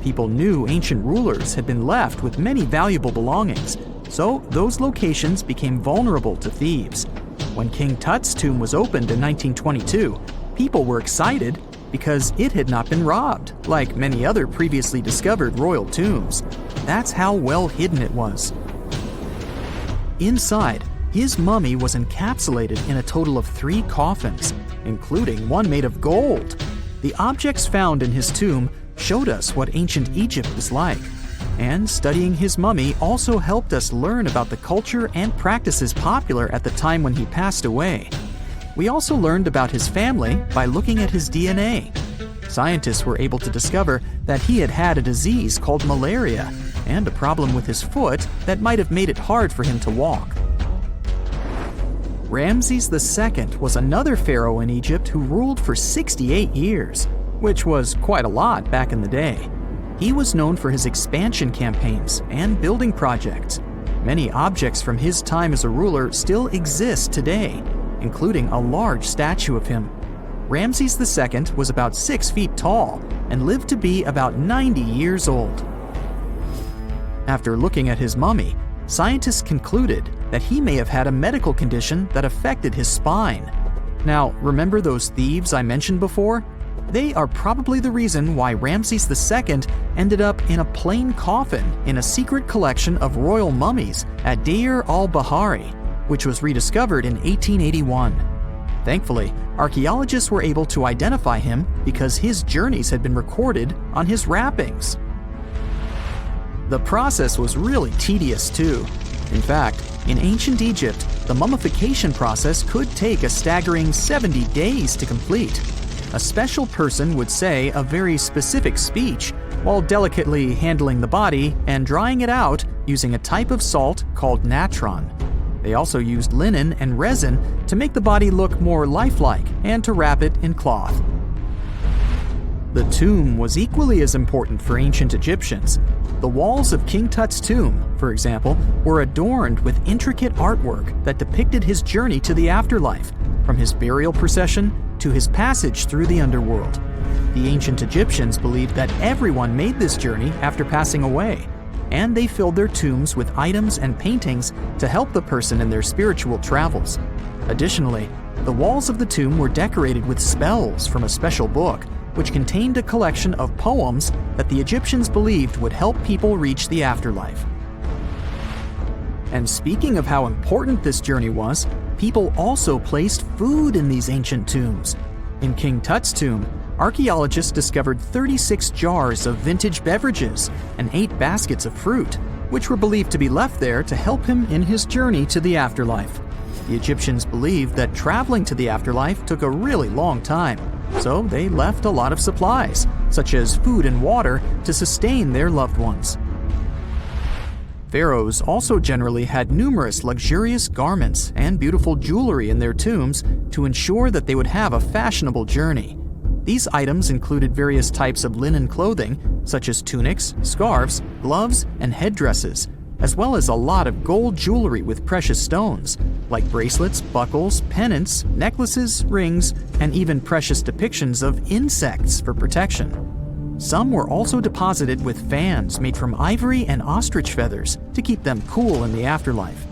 People knew ancient rulers had been left with many valuable belongings, so those locations became vulnerable to thieves. When King Tut's tomb was opened in 1922, people were excited because it had not been robbed, like many other previously discovered royal tombs. That's how well hidden it was. Inside, his mummy was encapsulated in a total of 3 coffins, including one made of gold. The objects found in his tomb showed us what ancient Egypt was like, and studying his mummy also helped us learn about the culture and practices popular at the time when he passed away. We also learned about his family by looking at his DNA. Scientists were able to discover that he had had a disease called malaria, and a problem with his foot that might have made it hard for him to walk. Ramses II was another pharaoh in Egypt who ruled for 68 years, which was quite a lot back in the day. He was known for his expansion campaigns and building projects. Many objects from his time as a ruler still exist today, including a large statue of him. Ramses II was about 6 feet tall and lived to be about 90 years old. After looking at his mummy, scientists concluded that he may have had a medical condition that affected his spine. Now, remember those thieves I mentioned before? They are probably the reason why Ramses II ended up in a plain coffin in a secret collection of royal mummies at Deir al-Bahari, which was rediscovered in 1881. Thankfully, archaeologists were able to identify him because his journeys had been recorded on his wrappings. The process was really tedious too. In fact, in ancient Egypt, the mummification process could take a staggering 70 days to complete. A special person would say a very specific speech while delicately handling the body and drying it out using a type of salt called natron. They also used linen and resin to make the body look more lifelike and to wrap it in cloth. The tomb was equally as important for ancient Egyptians. The walls of King Tut's tomb, for example, were adorned with intricate artwork that depicted his journey to the afterlife, from his burial procession to his passage through the underworld. The ancient Egyptians believed that everyone made this journey after passing away, and they filled their tombs with items and paintings to help the person in their spiritual travels. Additionally, the walls of the tomb were decorated with spells from a special book, which contained a collection of poems that the Egyptians believed would help people reach the afterlife. And speaking of how important this journey was, people also placed food in these ancient tombs. In King Tut's tomb, archaeologists discovered 36 jars of vintage beverages and 8 baskets of fruit, which were believed to be left there to help him in his journey to the afterlife. The Egyptians believed that traveling to the afterlife took a really long time, so they left a lot of supplies, such as food and water, to sustain their loved ones. Pharaohs also generally had numerous luxurious garments and beautiful jewelry in their tombs to ensure that they would have a fashionable journey. These items included various types of linen clothing, such as tunics, scarves, gloves, and headdresses, as well as a lot of gold jewelry with precious stones, like bracelets, buckles, pendants, necklaces, rings, and even precious depictions of insects for protection. Some were also deposited with fans made from ivory and ostrich feathers to keep them cool in the afterlife.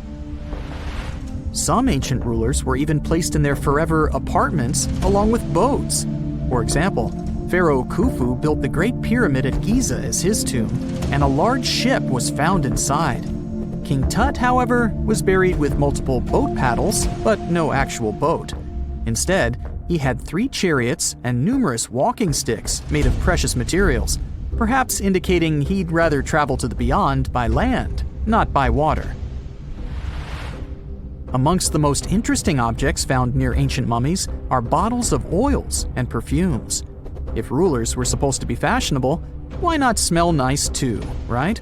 Some ancient rulers were even placed in their forever apartments along with boats. For example, Pharaoh Khufu built the Great Pyramid at Giza as his tomb, and a large ship was found inside. King Tut, however, was buried with multiple boat paddles, but no actual boat. Instead, he had 3 chariots and numerous walking sticks made of precious materials, perhaps indicating he'd rather travel to the beyond by land, not by water. Amongst the most interesting objects found near ancient mummies are bottles of oils and perfumes. If rulers were supposed to be fashionable, why not smell nice too, right?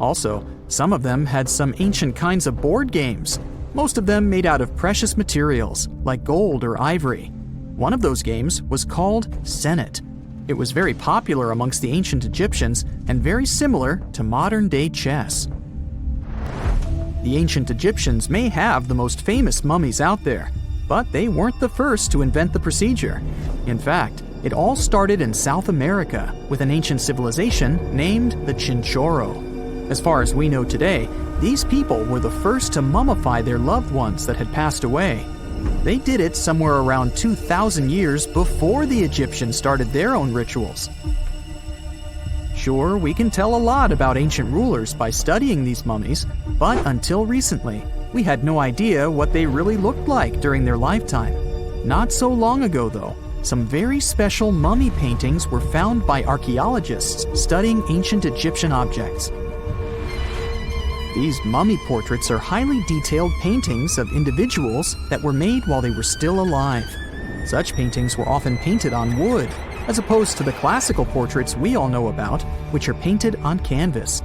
Also, some of them had some ancient kinds of board games, most of them made out of precious materials like gold or ivory. One of those games was called Senet. It was very popular amongst the ancient Egyptians and very similar to modern-day chess. The ancient Egyptians may have the most famous mummies out there, but they weren't the first to invent the procedure. In fact, it all started in South America with an ancient civilization named the Chinchorro. As far as we know today, these people were the first to mummify their loved ones that had passed away. They did it somewhere around 2,000 years before the Egyptians started their own rituals. Sure, we can tell a lot about ancient rulers by studying these mummies, but until recently, we had no idea what they really looked like during their lifetime. Not so long ago, though, some very special mummy paintings were found by archaeologists studying ancient Egyptian objects. These mummy portraits are highly detailed paintings of individuals that were made while they were still alive. Such paintings were often painted on wood, as opposed to the classical portraits we all know about, which are painted on canvas.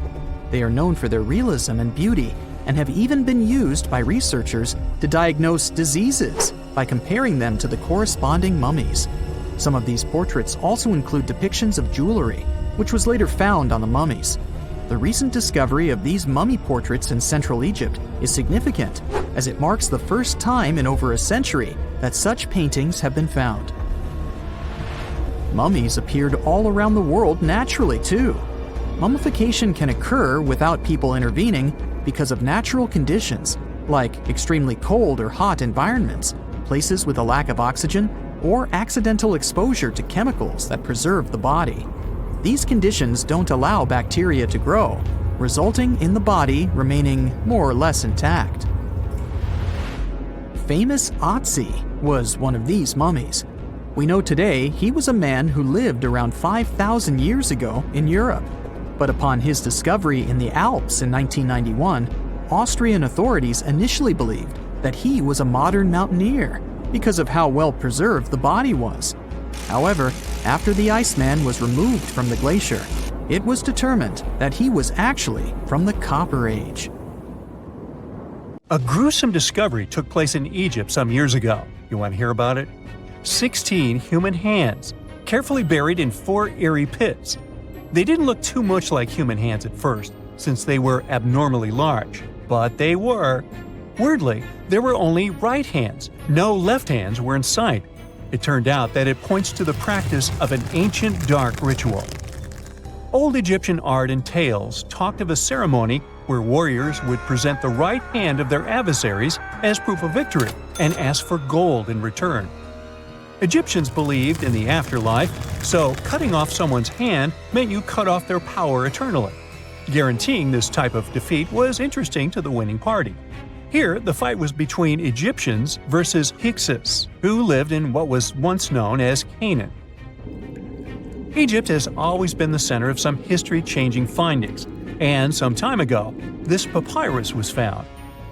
They are known for their realism and beauty and have even been used by researchers to diagnose diseases by comparing them to the corresponding mummies. Some of these portraits also include depictions of jewelry, which was later found on the mummies. The recent discovery of these mummy portraits in Central Egypt is significant, as it marks the first time in over a century that such paintings have been found. Mummies appeared all around the world naturally, too. Mummification can occur without people intervening because of natural conditions, like extremely cold or hot environments, places with a lack of oxygen, or accidental exposure to chemicals that preserve the body. These conditions don't allow bacteria to grow, resulting in the body remaining more or less intact. Famous Otzi was one of these mummies. We know today he was a man who lived around 5,000 years ago in Europe. But upon his discovery in the Alps in 1991, Austrian authorities initially believed that he was a modern mountaineer because of how well preserved the body was. However, after the Iceman was removed from the glacier, it was determined that he was actually from the Copper Age. A gruesome discovery took place in Egypt some years ago. You want to hear about it? 16 human hands, carefully buried in 4 eerie pits. They didn't look too much like human hands at first, since they were abnormally large, but they were. Weirdly, there were only right hands. No left hands were in sight. It turned out that it points to the practice of an ancient dark ritual. Old Egyptian art and tales talked of a ceremony where warriors would present the right hand of their adversaries as proof of victory and ask for gold in return. Egyptians believed in the afterlife, so cutting off someone's hand meant you cut off their power eternally. Guaranteeing this type of defeat was interesting to the winning party. Here, the fight was between Egyptians versus Hyksos, who lived in what was once known as Canaan. Egypt has always been the center of some history-changing findings, and some time ago, this papyrus was found.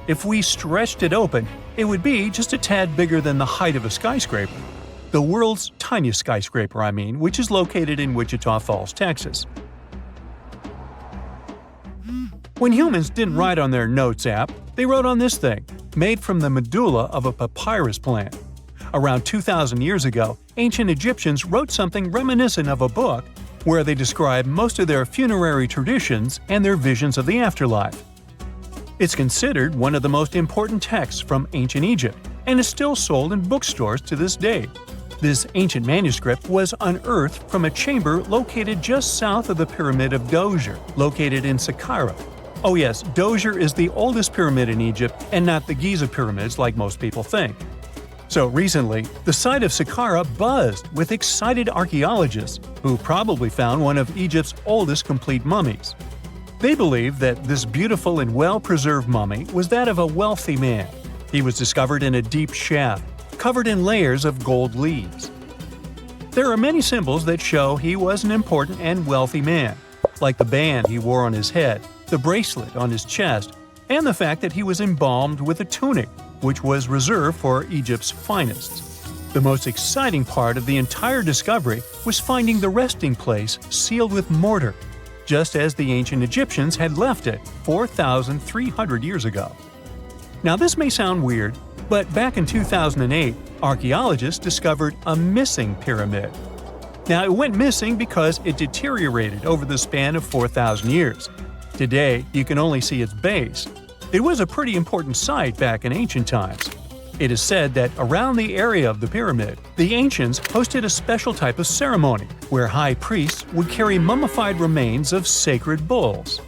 If we stretched it open, it would be just a tad bigger than the height of a skyscraper. The world's tiniest skyscraper, which is located in Wichita Falls, Texas. When humans didn't write on their notes app, they wrote on this thing, made from the medulla of a papyrus plant. Around 2,000 years ago, ancient Egyptians wrote something reminiscent of a book where they describe most of their funerary traditions and their visions of the afterlife. It's considered one of the most important texts from ancient Egypt and is still sold in bookstores to this day. This ancient manuscript was unearthed from a chamber located just south of the Pyramid of Djoser, located in Saqqara. Oh yes, Djoser is the oldest pyramid in Egypt and not the Giza pyramids like most people think. So recently, the site of Saqqara buzzed with excited archaeologists who probably found one of Egypt's oldest complete mummies. They believe that this beautiful and well-preserved mummy was that of a wealthy man. He was discovered in a deep shaft, covered in layers of gold leaves. There are many symbols that show he was an important and wealthy man, like the band he wore on his head, the bracelet on his chest, and the fact that he was embalmed with a tunic, which was reserved for Egypt's finest. The most exciting part of the entire discovery was finding the resting place sealed with mortar, just as the ancient Egyptians had left it 4,300 years ago. Now this may sound weird, but back in 2008, archaeologists discovered a missing pyramid. Now it went missing because it deteriorated over the span of 4,000 years. Today, you can only see its base. It was a pretty important site back in ancient times. It is said that around the area of the pyramid, the ancients hosted a special type of ceremony where high priests would carry mummified remains of sacred bulls.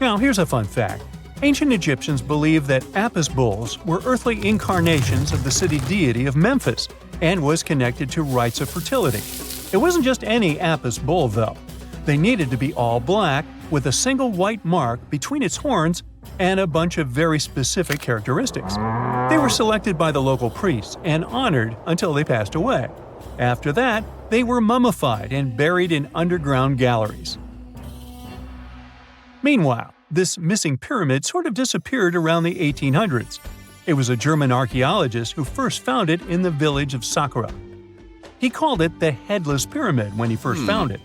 Now here's a fun fact. Ancient Egyptians believed that Apis bulls were earthly incarnations of the city deity of Memphis and was connected to rites of fertility. It wasn't just any Apis bull, though. They needed to be all black with a single white mark between its horns and a bunch of very specific characteristics. They were selected by the local priests and honored until they passed away. After that, they were mummified and buried in underground galleries. Meanwhile, this missing pyramid sort of disappeared around the 1800s. It was a German archaeologist who first found it in the village of Saqqara. He called it the Headless Pyramid when he first found it.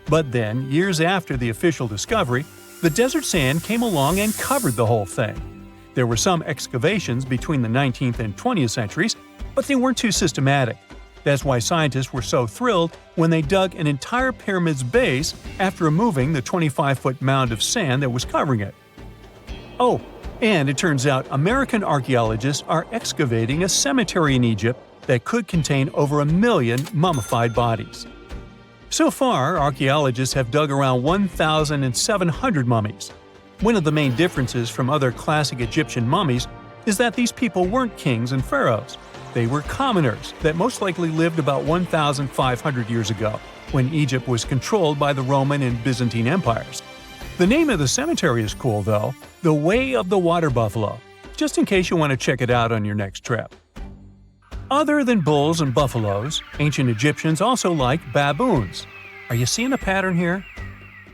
But then, years after the official discovery, the desert sand came along and covered the whole thing. There were some excavations between the 19th and 20th centuries, but they weren't too systematic. That's why scientists were so thrilled when they dug an entire pyramid's base after removing the 25-foot mound of sand that was covering it. Oh, and it turns out American archaeologists are excavating a cemetery in Egypt that could contain over 1 million mummified bodies. So far, archaeologists have dug around 1,700 mummies. One of the main differences from other classic Egyptian mummies is that these people weren't kings and pharaohs. They were commoners that most likely lived about 1,500 years ago, when Egypt was controlled by the Roman and Byzantine empires. The name of the cemetery is cool, though, the Way of the Water Buffalo, just in case you want to check it out on your next trip. Other than bulls and buffaloes, ancient Egyptians also liked baboons. Are you seeing a pattern here?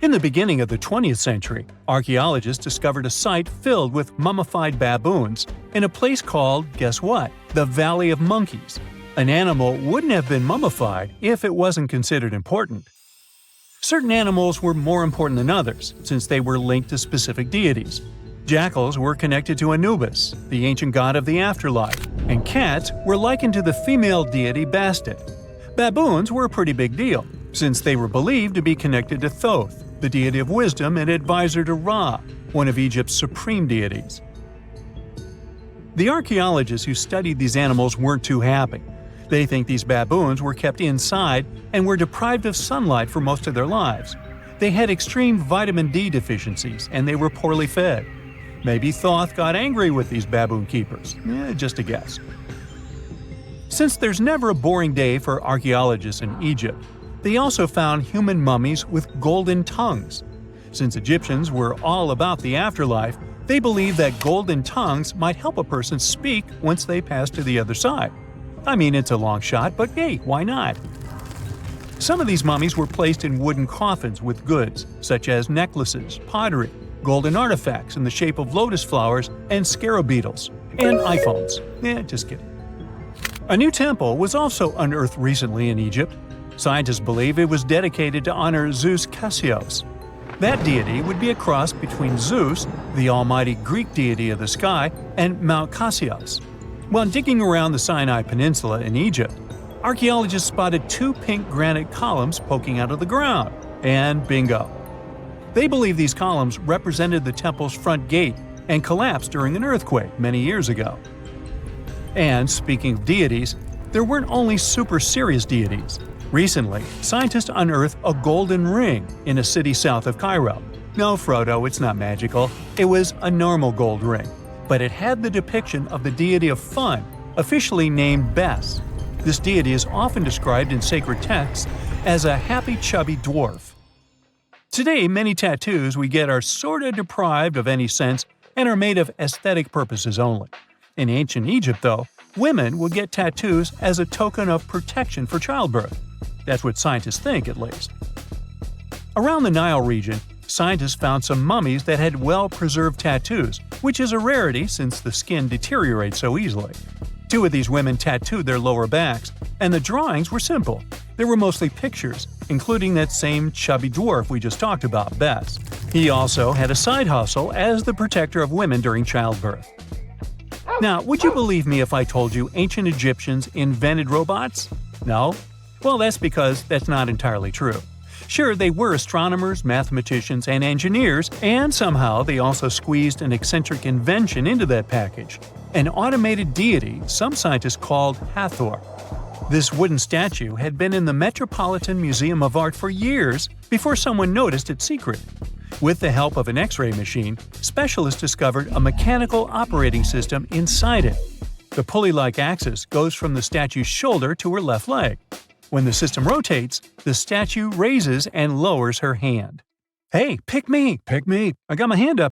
In the beginning of the 20th century, archaeologists discovered a site filled with mummified baboons in a place called, guess what? The Valley of Monkeys. An animal wouldn't have been mummified if it wasn't considered important. Certain animals were more important than others, since they were linked to specific deities. Jackals were connected to Anubis, the ancient god of the afterlife, and cats were likened to the female deity Bastet. Baboons were a pretty big deal, since they were believed to be connected to Thoth, the deity of wisdom and advisor to Ra, one of Egypt's supreme deities. The archaeologists who studied these animals weren't too happy. They think these baboons were kept inside and were deprived of sunlight for most of their lives. They had extreme vitamin D deficiencies and they were poorly fed. Maybe Thoth got angry with these baboon keepers. Just a guess. Since there's never a boring day for archaeologists in Egypt, they also found human mummies with golden tongues. Since Egyptians were all about the afterlife, they believed that golden tongues might help a person speak once they pass to the other side. I mean, it's a long shot, but hey, why not? Some of these mummies were placed in wooden coffins with goods, such as necklaces, pottery, golden artifacts in the shape of lotus flowers and scarab beetles, and iPhones. Just kidding. A new temple was also unearthed recently in Egypt. Scientists believe it was dedicated to honor Zeus Cassios. That deity would be a cross between Zeus, the almighty Greek deity of the sky, and Mount Cassios. While digging around the Sinai Peninsula in Egypt, archaeologists spotted 2 pink granite columns poking out of the ground, and bingo. They believe these columns represented the temple's front gate and collapsed during an earthquake many years ago. And speaking of deities, there weren't only super serious deities. Recently, scientists unearthed a golden ring in a city south of Cairo. No, Frodo, it's not magical. It was a normal gold ring, but it had the depiction of the deity of fun, officially named Bes. This deity is often described in sacred texts as a happy chubby dwarf. Today, many tattoos we get are sorta deprived of any sense and are made of aesthetic purposes only. In ancient Egypt, though, women would get tattoos as a token of protection for childbirth. That's what scientists think, at least. Around the Nile region, scientists found some mummies that had well-preserved tattoos, which is a rarity since the skin deteriorates so easily. 2 of these women tattooed their lower backs, and the drawings were simple. They were mostly pictures, including that same chubby dwarf we just talked about, Bes. He also had a side hustle as the protector of women during childbirth. Now, would you believe me if I told you ancient Egyptians invented robots? No? Well, that's because that's not entirely true. Sure, they were astronomers, mathematicians, and engineers, and somehow they also squeezed an eccentric invention into that package – an automated deity some scientists called Hathor. This wooden statue had been in the Metropolitan Museum of Art for years before someone noticed its secret. With the help of an X-ray machine, specialists discovered a mechanical operating system inside it. The pulley-like axis goes from the statue's shoulder to her left leg. When the system rotates, the statue raises and lowers her hand. Hey, pick me! I got my hand up.